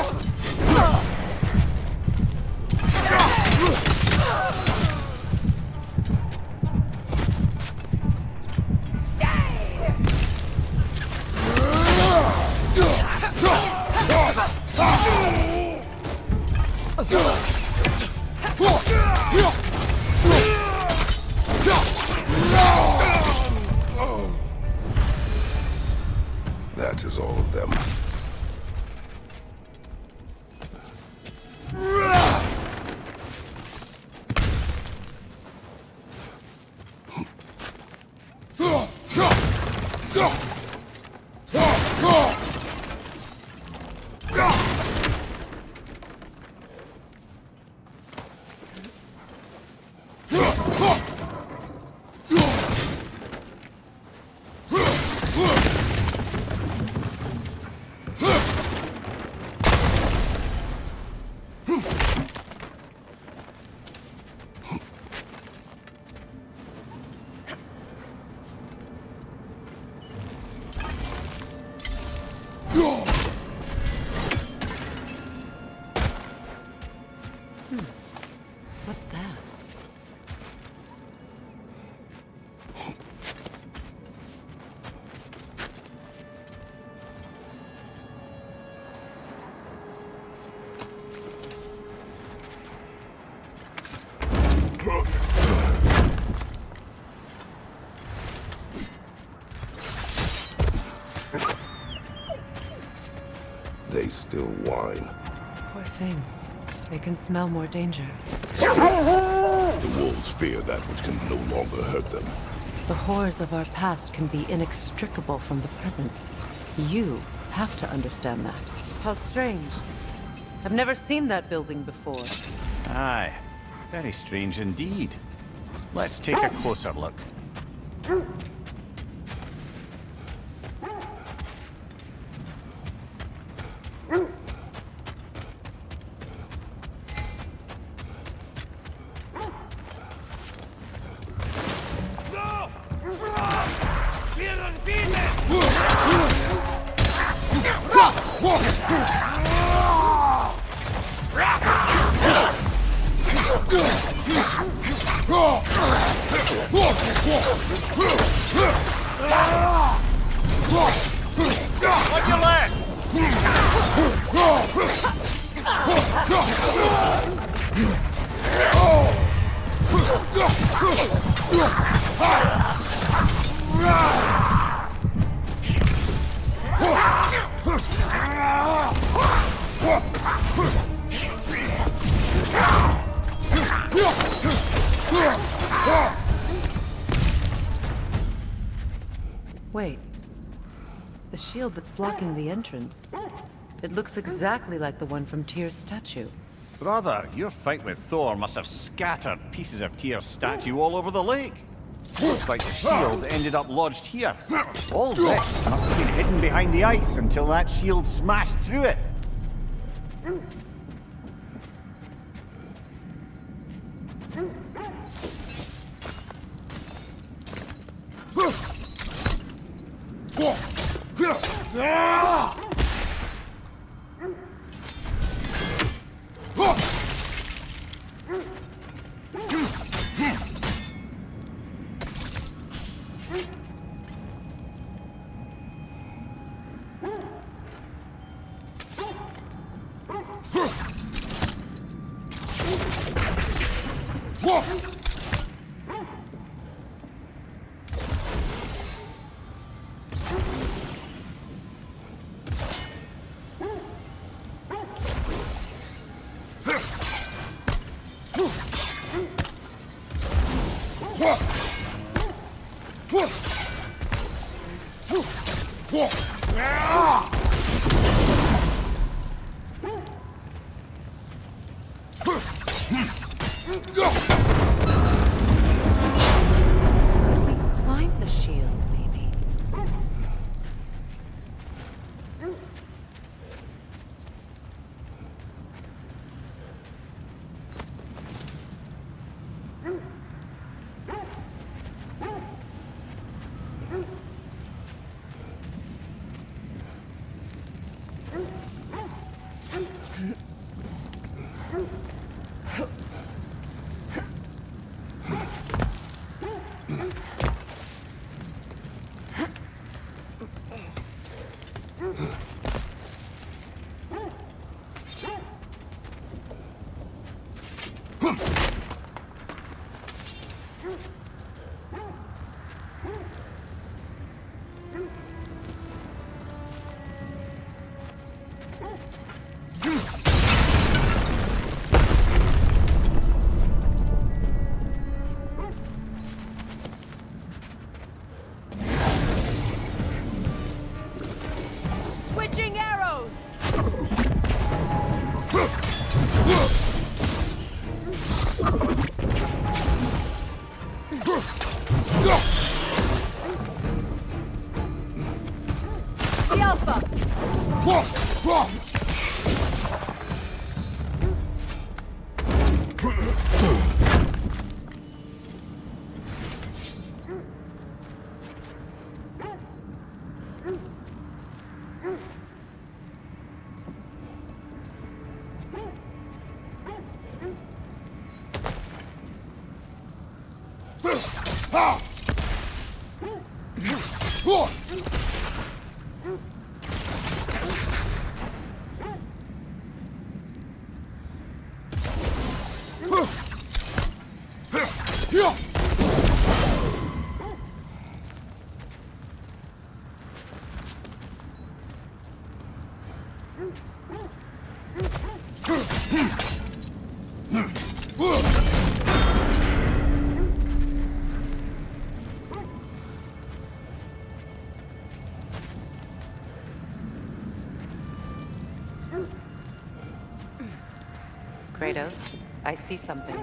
they still whine. Poor things. They can smell more danger. The wolves fear that which can no longer hurt them. The horrors of our past can be inextricable from the present. You have to understand that. How strange. I've never seen that building before. Aye, very strange indeed. Let's take a closer look. On your left! Wait. The shield that's blocking the entrance. It looks exactly like the one from Tyr's statue. Brother, your fight with Thor must have scattered pieces of Tyr's statue all over the lake. Looks like the shield ended up lodged here. All this must have been hidden behind the ice until that shield smashed through it. Climb the shield, maybe. Switching arrows! The Alpha! Kratos, I see something.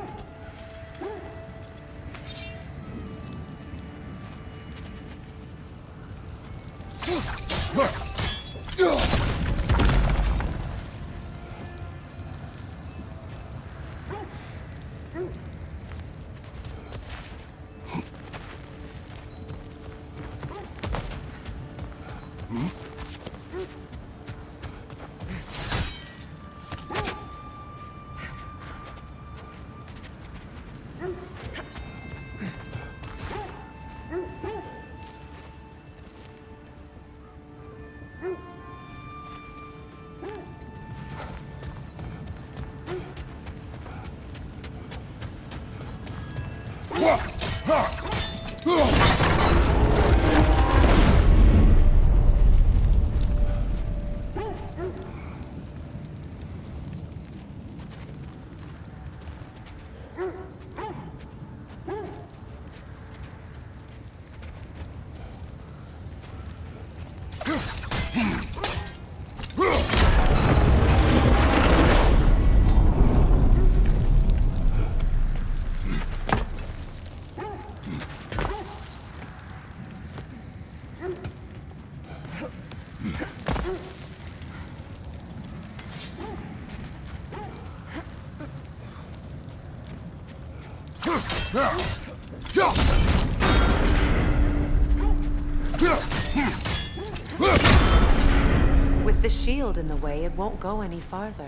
With the shield in the way, it won't go any farther.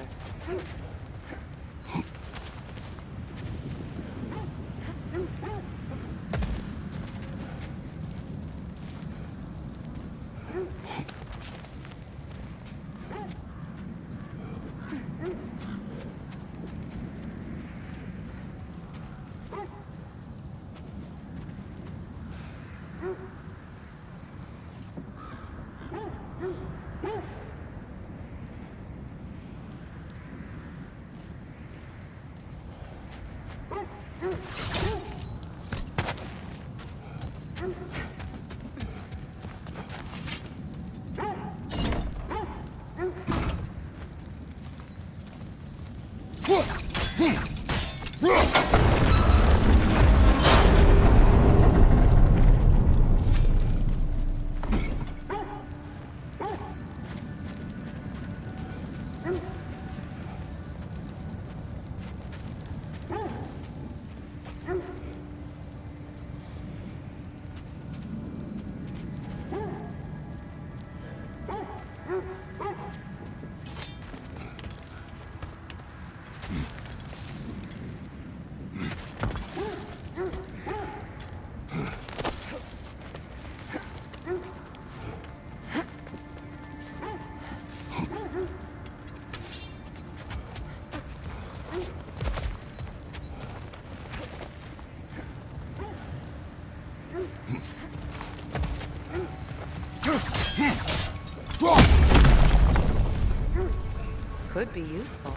Could be useful.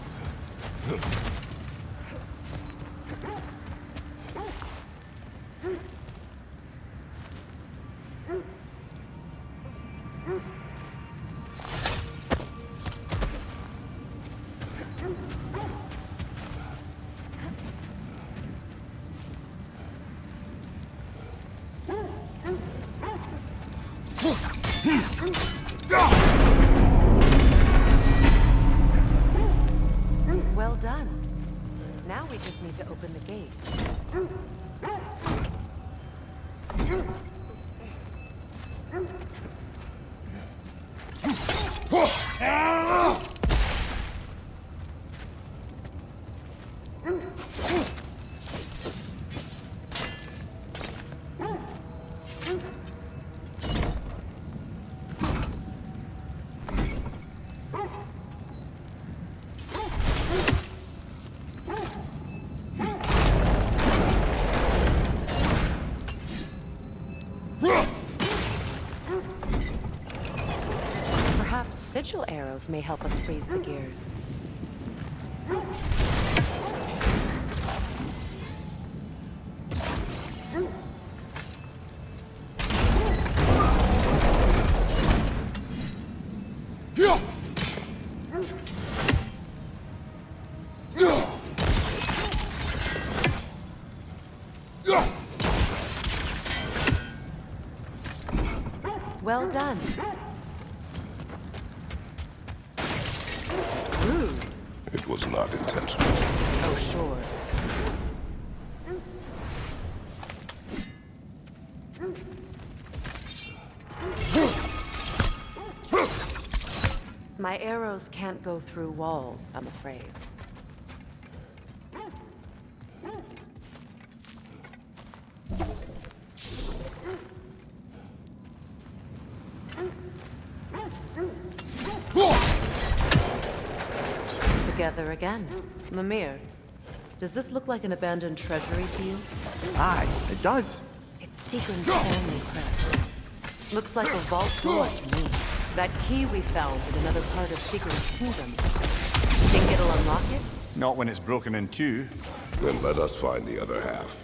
Well done. Now we just need to open the gate. potential arrows may help us freeze the gears. Well done. Rude. It was not intentional. Oh, sure. My arrows can't go through walls, I'm afraid. Together again. Mimir, does this look like an abandoned treasury to you? Aye, it does. It's Seagram's family crest. Looks like a vault door to me. That key we found in another part of Seagram's kingdom. Think it'll unlock it? Not when it's broken in two. Then let us find the other half.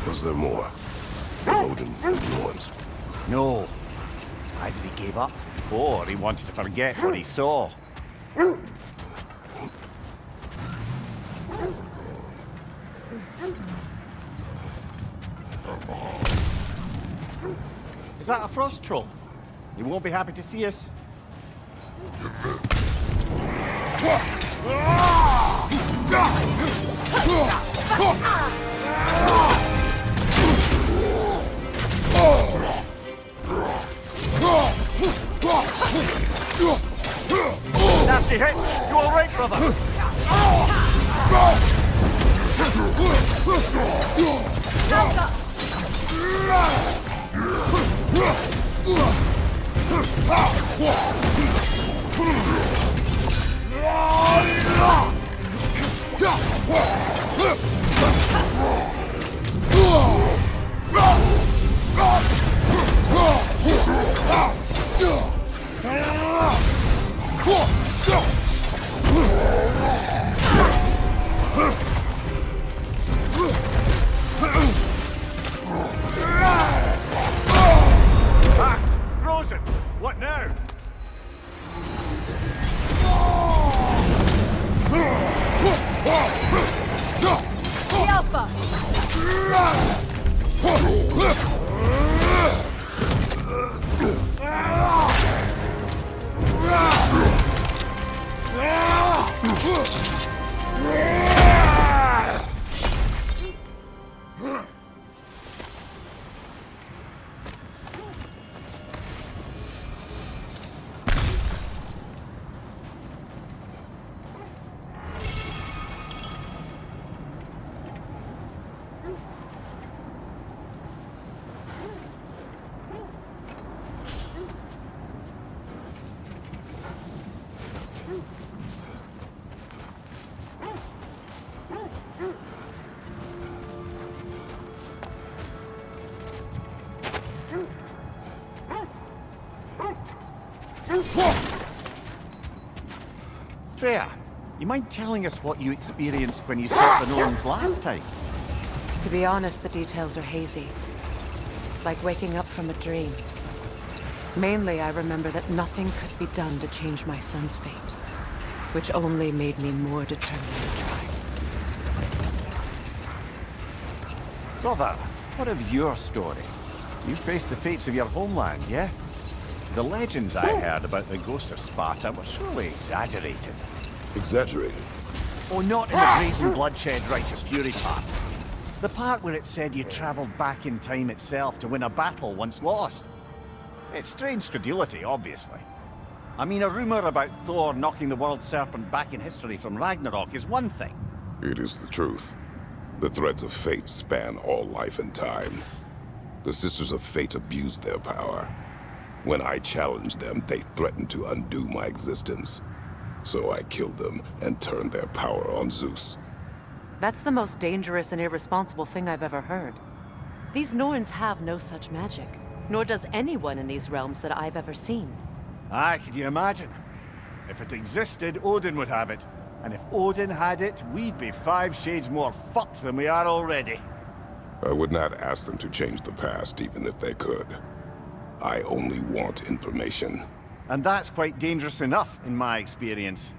Was there more? Odin and ruins. No. Either he gave up, or he wanted to forget what he saw. Is that a frost troll? You won't be happy to see us. Nasty hit! You all right, brother? Frozen! What now? The Alpha! Freya, you mind telling us what you experienced when you sought the gnomes last time? To be honest, the details are hazy. Like waking up from a dream. Mainly, I remember that nothing could be done to change my son's fate, which only made me more determined to try. Brother, what of your story? You faced the fates of your homeland, yeah? The legends I heard about the ghost of Sparta were surely exaggerated. Exaggerated? Oh, not in the brazen bloodshed righteous fury part. The part where it said you traveled back in time itself to win a battle once lost. It's strange credulity, obviously. I mean, a rumor about Thor knocking the world serpent back in history from Ragnarok is one thing. It is the truth. The threads of fate span all life and time. The Sisters of Fate abused their power. When I challenged them, they threatened to undo my existence. So I killed them and turned their power on Zeus. That's the most dangerous and irresponsible thing I've ever heard. These Norns have no such magic, nor does anyone in these realms that I've ever seen. Aye, can you imagine? If it existed, Odin would have it. And if Odin had it, we'd be 5 shades more fucked than we are already. I would not ask them to change the past, even if they could. I only want information. And that's quite dangerous enough, in my experience.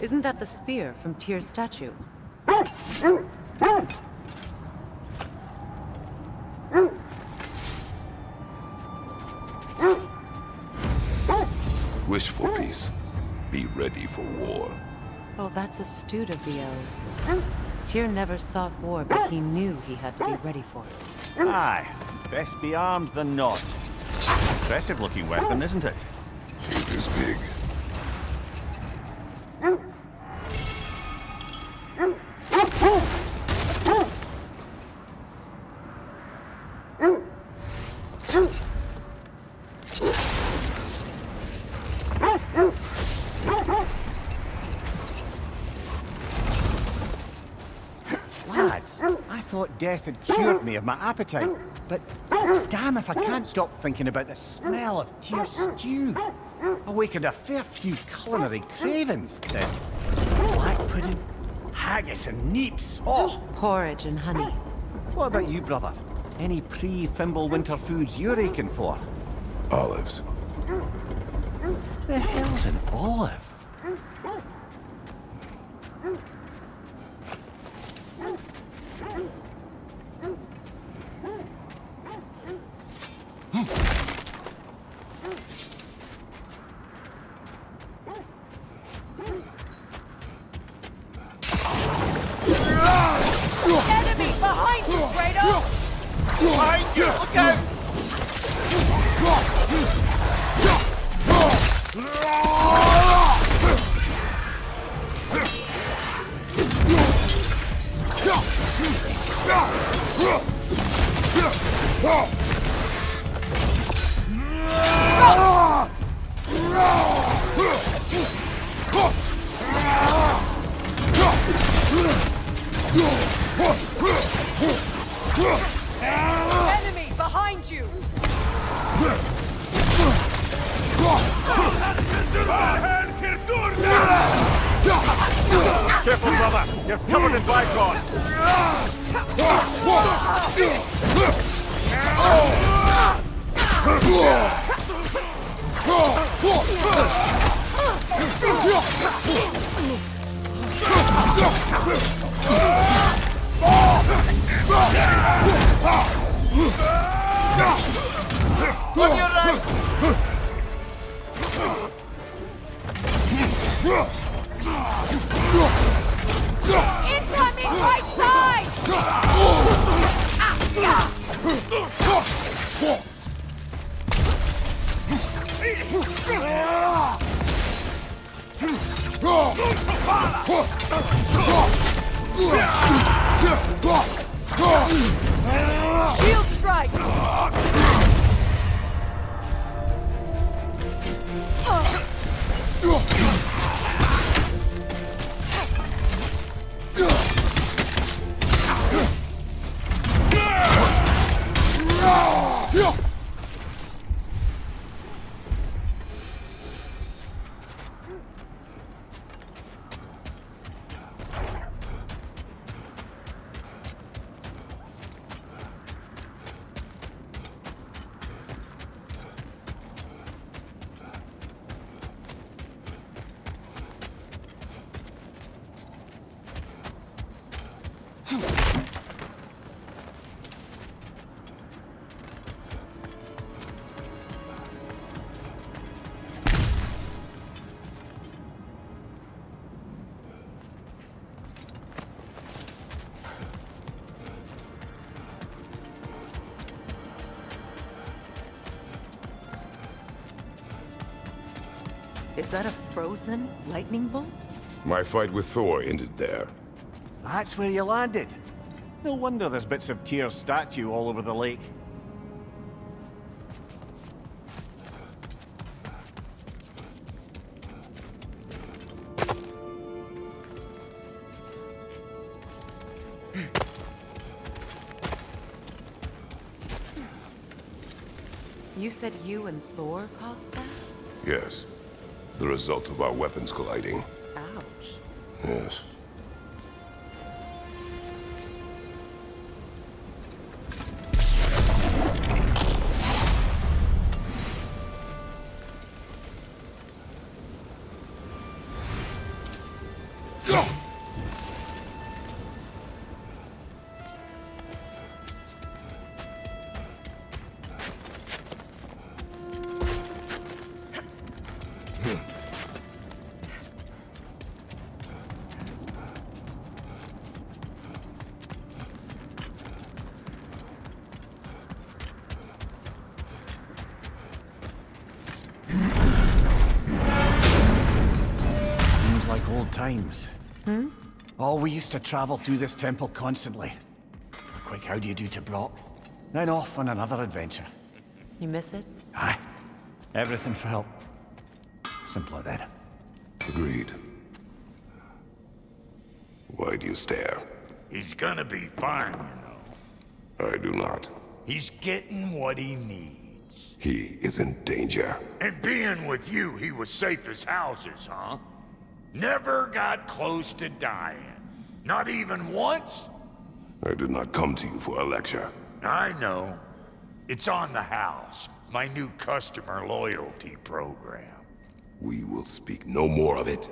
Isn't that the spear from Tyr's statue? Wish for peace. Be ready for war. Oh, that's astute of the elves. Tyr never sought war, but he knew he had to be ready for it. Aye, best be armed than not. Impressive looking weapon, isn't it? It is big. Lads, I thought death had cured me of my appetite, but damn if I can't stop thinking about the smell of Tyr's stew. Awakened a fair few culinary cravings. The black pudding, haggis and neeps. Oh! Porridge and honey. What about you, brother? Any pre-Fimble winter foods you're aching for? Olives. The hell's an olive? Enemy behind you, Kratos! Behind you! Look out! Enemy behind you! Careful, brother! You're covered in Bifrost! On your right! Incoming right side! Shield strike! Is that a frozen lightning bolt? My fight with Thor ended there. That's where you landed. No wonder there's bits of Tyr's statue all over the lake. You said you and Thor caused that? Yes. The result of our weapons colliding. Ouch. Yes. Like old times. Hmm? Oh, we used to travel through this temple constantly. Quick, how do you do to Brock? Then off on another adventure. You miss it? Aye. Everything for help. Simpler then. Agreed. Why do you stare? He's gonna be fine, you know. I do not. He's getting what he needs. He is in danger. And being with you, he was safe as houses, huh? Never got close to dying. Not even once? I did not come to you for a lecture. I know. It's on the house. My new customer loyalty program. We will speak no more of it.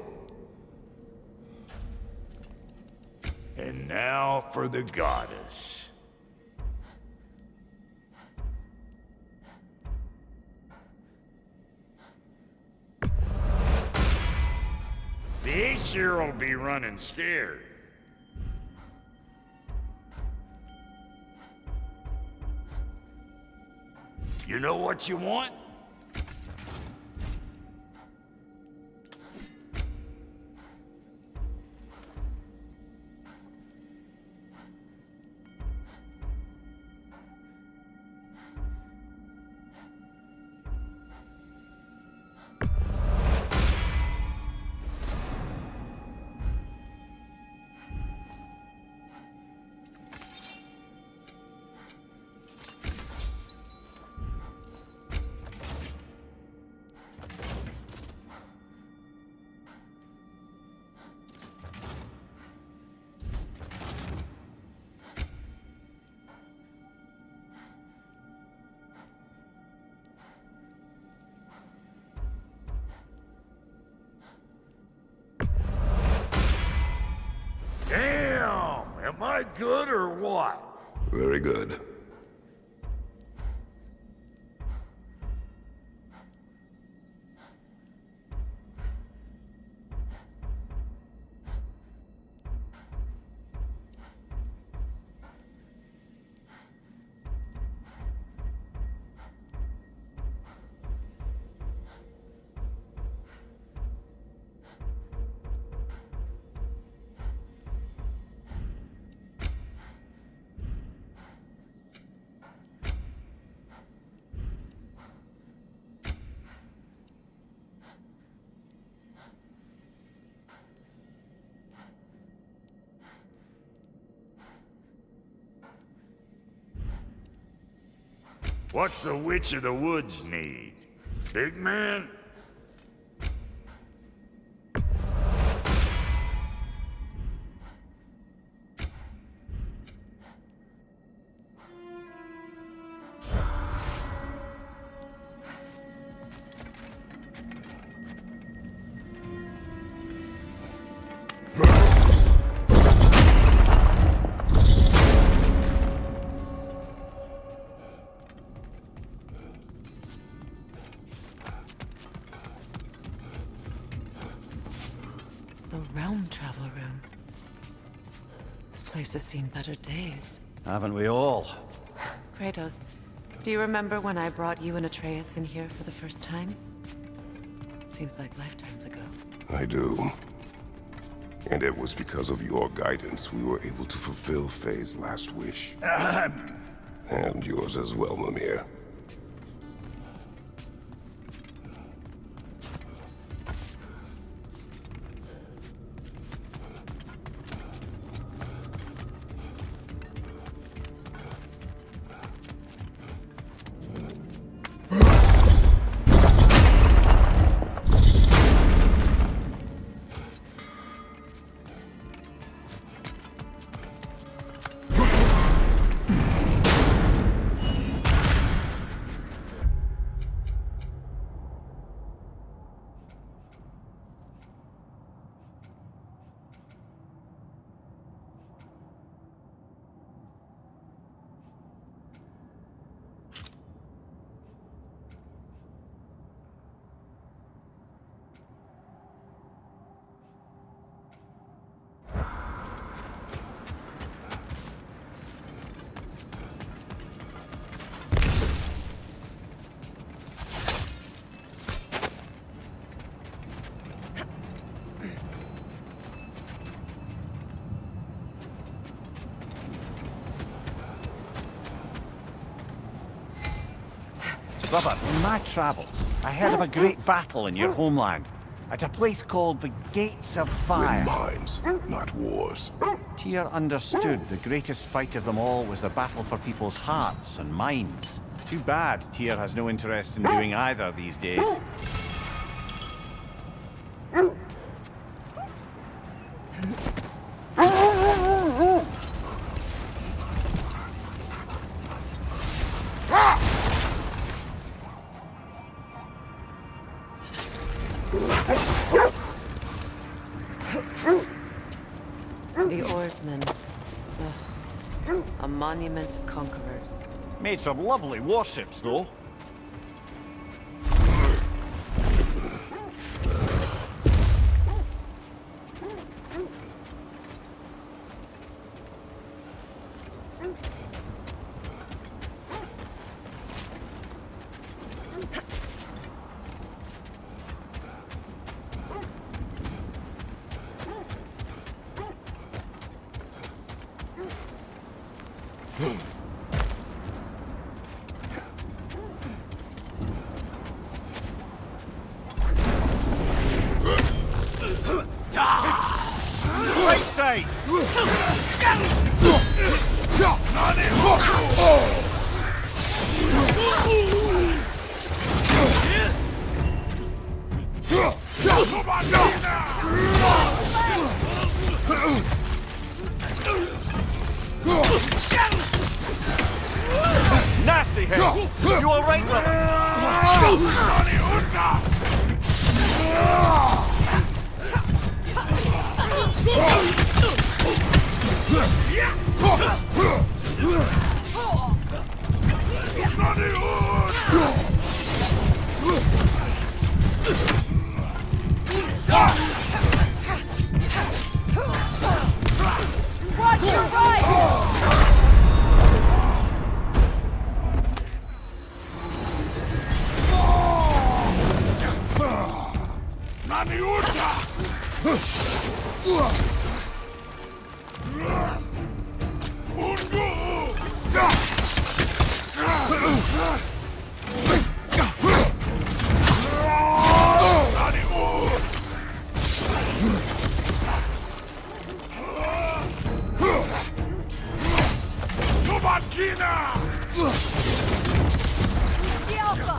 And now for the goddess. The Aesir will be running scared. You know what you want? Damn! Am I good or what? Very good. What's the Witch of the Woods need? Big man? The Realm Travel Room. This place has seen better days. Haven't we all? Kratos, do you remember when I brought you and Atreus in here for the first time? Seems like lifetimes ago. I do. And it was because of your guidance we were able to fulfill Faye's last wish. And yours as well, Mimir. Brother, in my travels, I heard of a great battle in your homeland, at a place called the Gates of Fire. In mines, not wars. Tyr understood the greatest fight of them all was the battle for people's hearts and minds. Too bad Tyr has no interest in doing either these days. The oarsmen. Ugh. A monument to conquerors. Made some lovely warships, though. Right side! Nasty hit! You alright, Watch your right! The Alpha!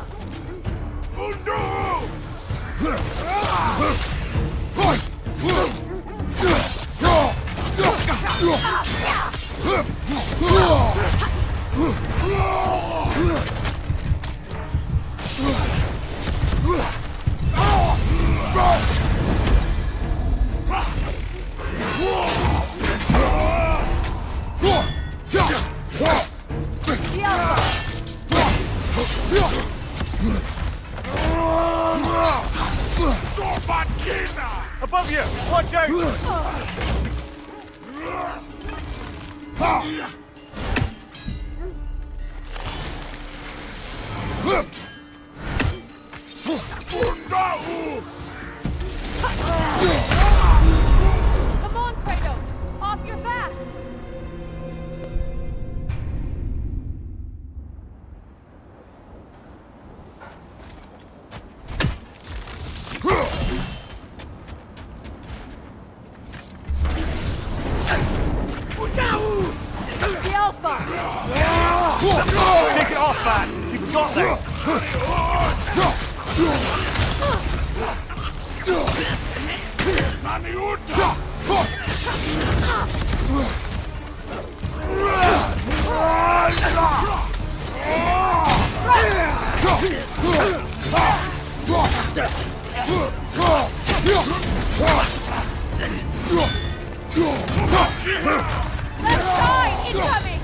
Above you! Watch out! Take it off, man! You've got this! Left side, incoming!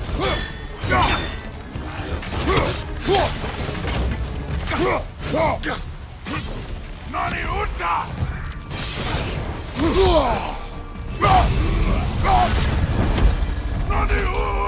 Nani Uta! Nani Un!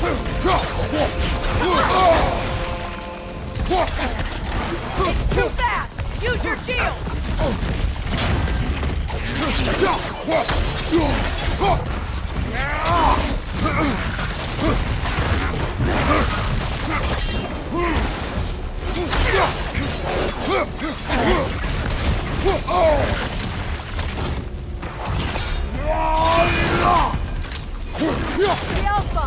It's too fast! Use your shield! The Alpha!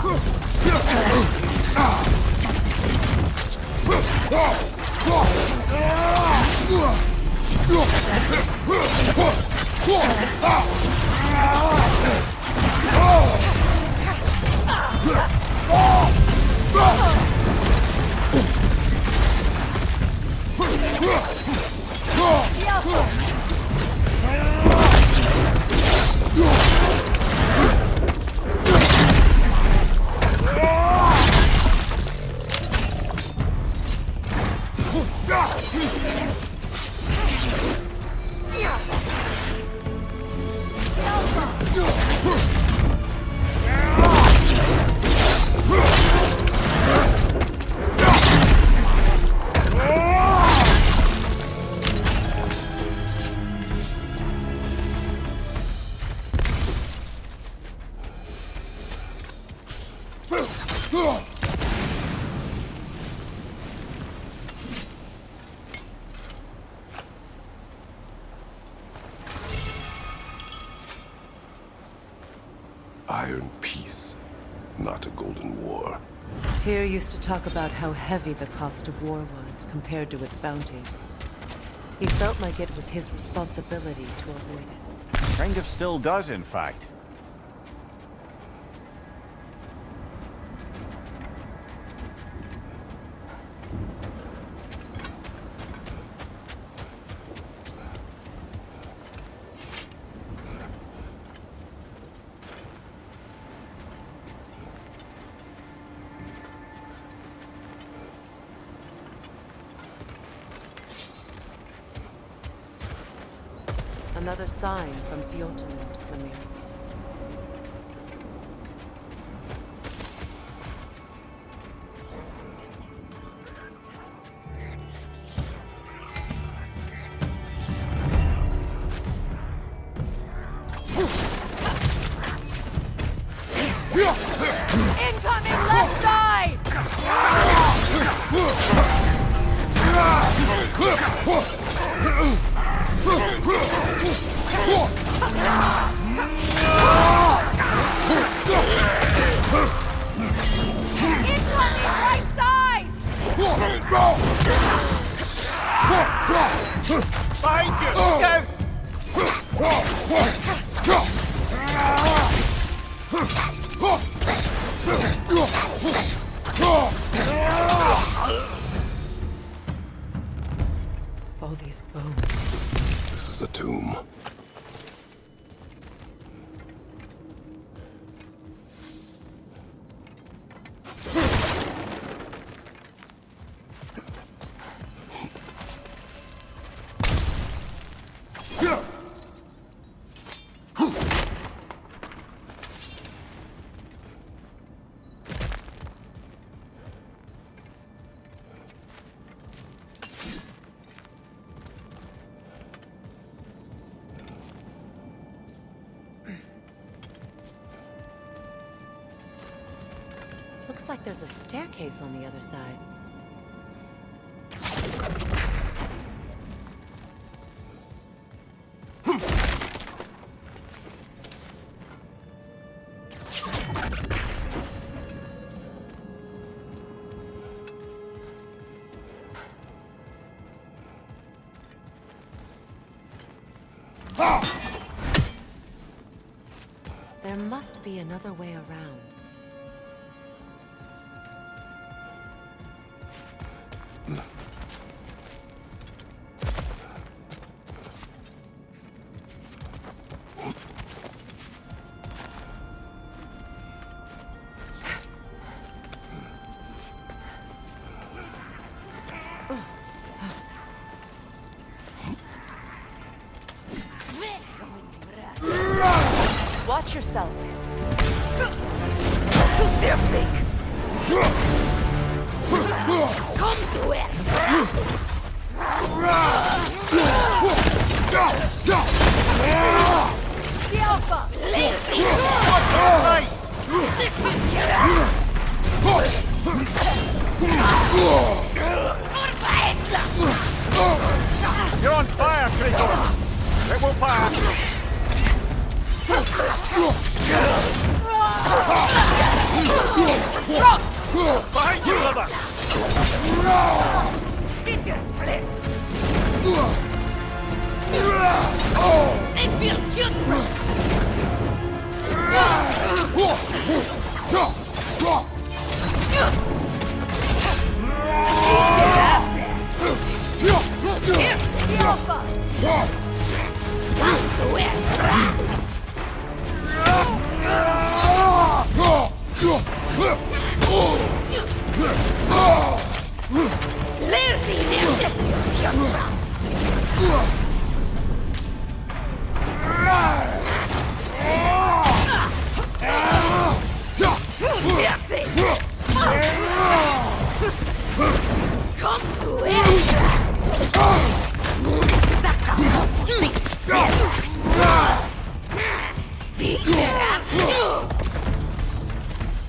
Iron peace, not a golden war. Tyr used to talk about how heavy the cost of war was compared to its bounties. He felt like it was his responsibility to avoid it. Kind of still does, in fact. Another sign from Fjotunland, Lemire. Incoming left side! Incoming right side! Find you! All these bones. This is a tomb. Looks like there's a staircase on the other side. There must be another way around. Watch yourself. They're fake. Come to it! The Alpha! You're on fire, Kratos! It will fire! Behind you, brother! It feels good! The Alpha! Come to it!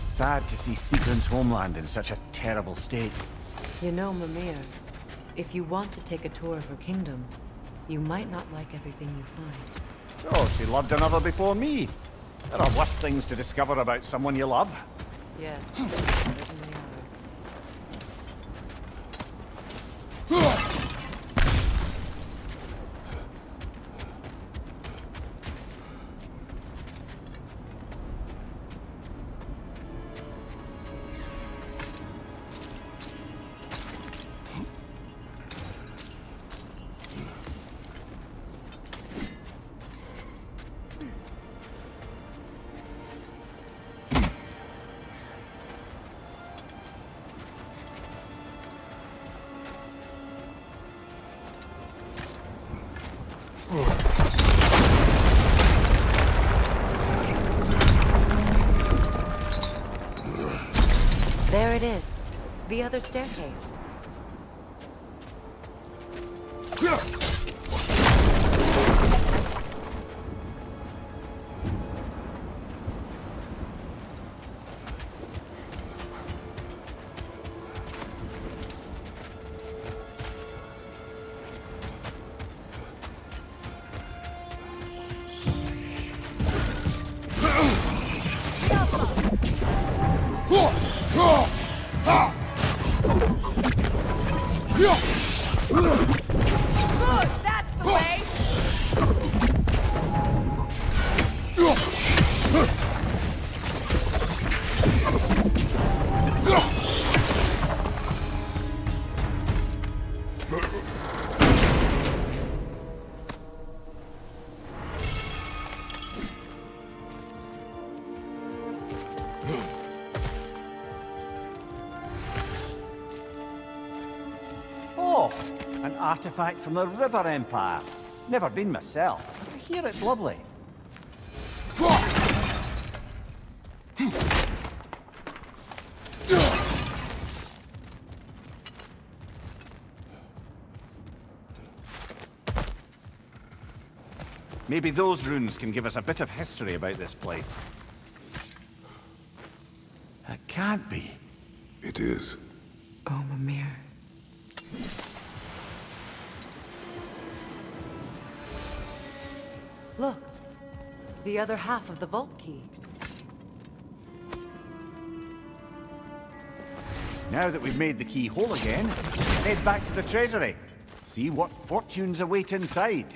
Sad to see Sigrun's homeland in such a terrible state. You know, Mimir, if you want to take a tour of her kingdom, you might not like everything you find. Oh, she loved another before me. There are worse things to discover about someone you love. Yes, certainly are. There it is. The other staircase. Good, that's the way! Oh, an artifact from the River Empire. Never been myself. I hear it's lovely. Maybe those runes can give us a bit of history about this place. It can't be. It is. Oh, Mimir. Look. The other half of the vault key. Now that we've made the key whole again, head back to the treasury. See what fortunes await inside.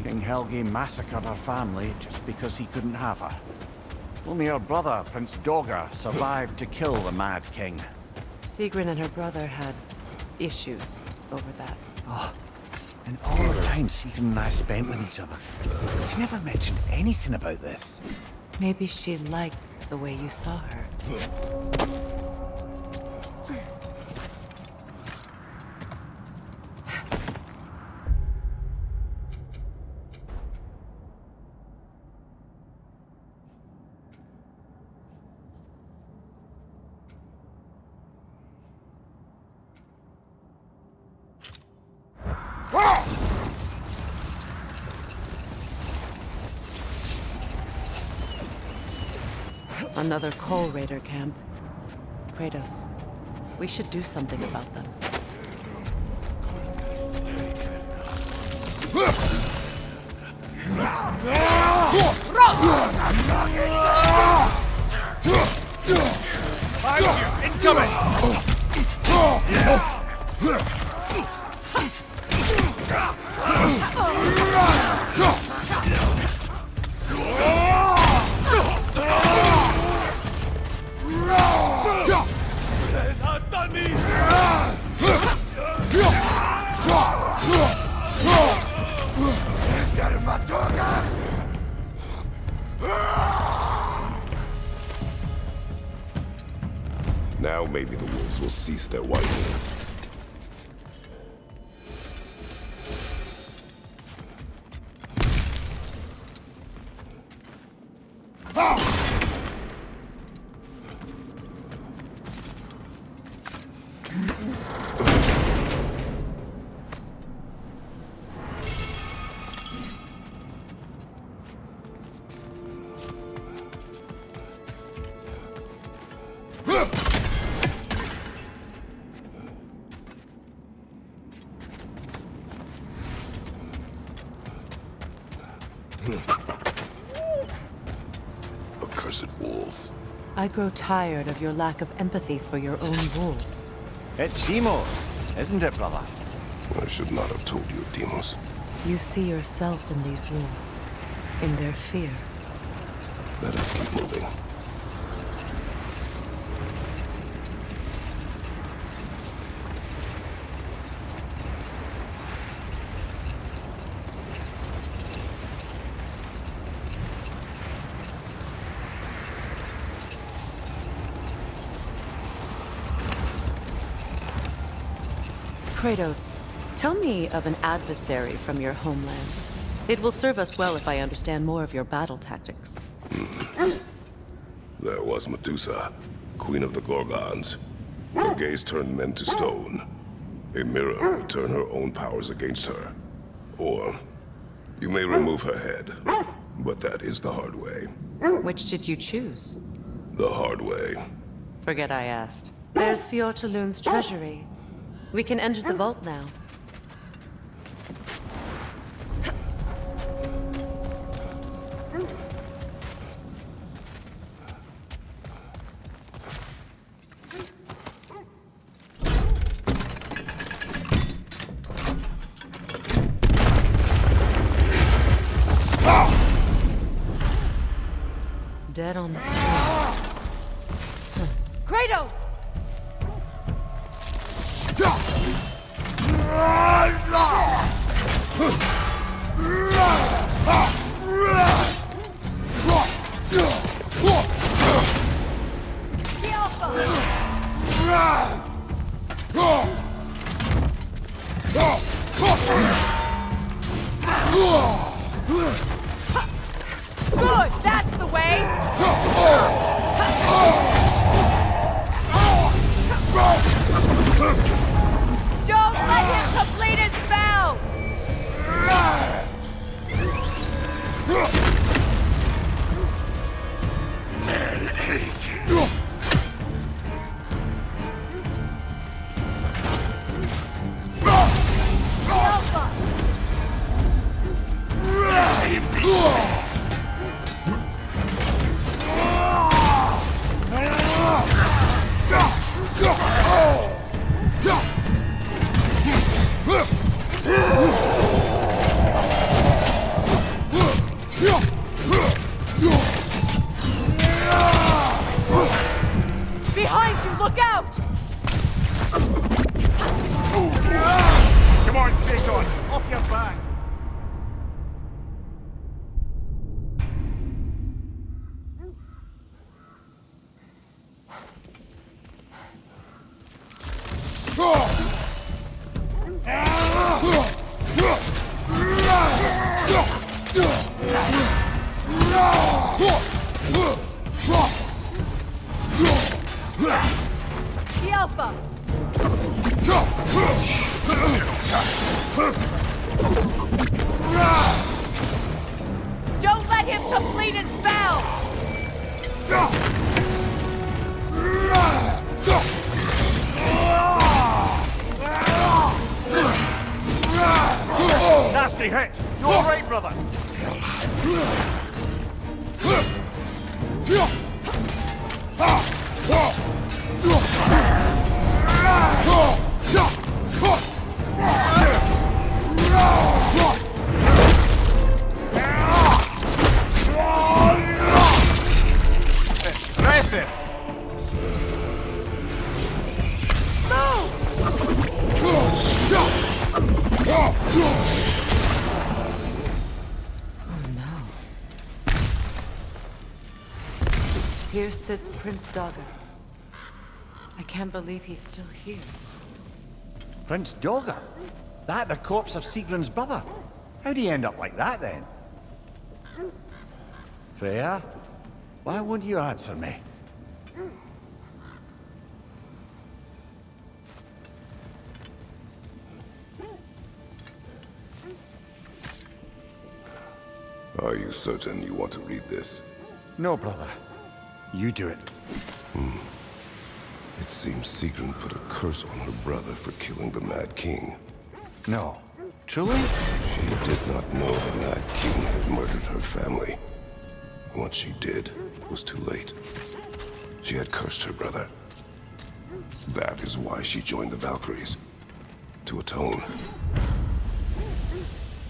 King Helgi massacred her family just because he couldn't have her. Only her brother, Prince Dogr, survived to kill the Mad King. Sigrun and her brother had issues over that. Oh, and all the time Sigrun and I spent with each other, she never mentioned anything about this. Maybe she liked the way you saw her. Another Coal Raider camp. Kratos, we should do something about them. Now maybe the wolves will cease their whining. Accursed wolves. I grow tired of your lack of empathy for your own wolves. It's Deimos, isn't it, brother? I should not have told you of Deimos. You see yourself in these wolves, in their fear. Let us keep moving. Kratos, tell me of an adversary from your homeland. It will serve us well if I understand more of your battle tactics. There was Medusa, queen of the Gorgons. Her gaze turned men to stone. A mirror would turn her own powers against her. Or, you may remove her head, but that is the hard way. Which did you choose? The hard way. Forget I asked. There's Fjortulun's treasury. We can enter the vault now. Dead on the floor. Kratos! The Good, that's the way! Don't let him complete his spell! Behind you, look out! Come on, Kratos, off your back! The Alpha! Don't let him complete his spell! Nasty hit! You alright, brother? Impressive! Here sits Prince Dagger. I can't believe he's still here. Prince Dagger? That the corpse of Sigrun's brother? How'd he end up like that, then? Freya? Why won't you answer me? Are you certain you want to read this? No, brother. You do it. It seems Sigrun put a curse on her brother for killing the Mad King. No. Truly? She did not know the Mad King had murdered her family. What she did was too late. She had cursed her brother. That is why she joined the Valkyries. To atone.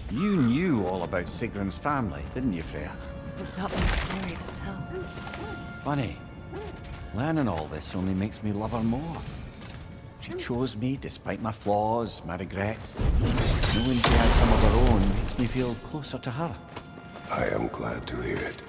You knew all about Sigrun's family, didn't you, Freya? It was not my story to tell. Funny. Learning all this only makes me love her more. She chose me despite my flaws, my regrets. Knowing she has some of her own makes me feel closer to her. I am glad to hear it.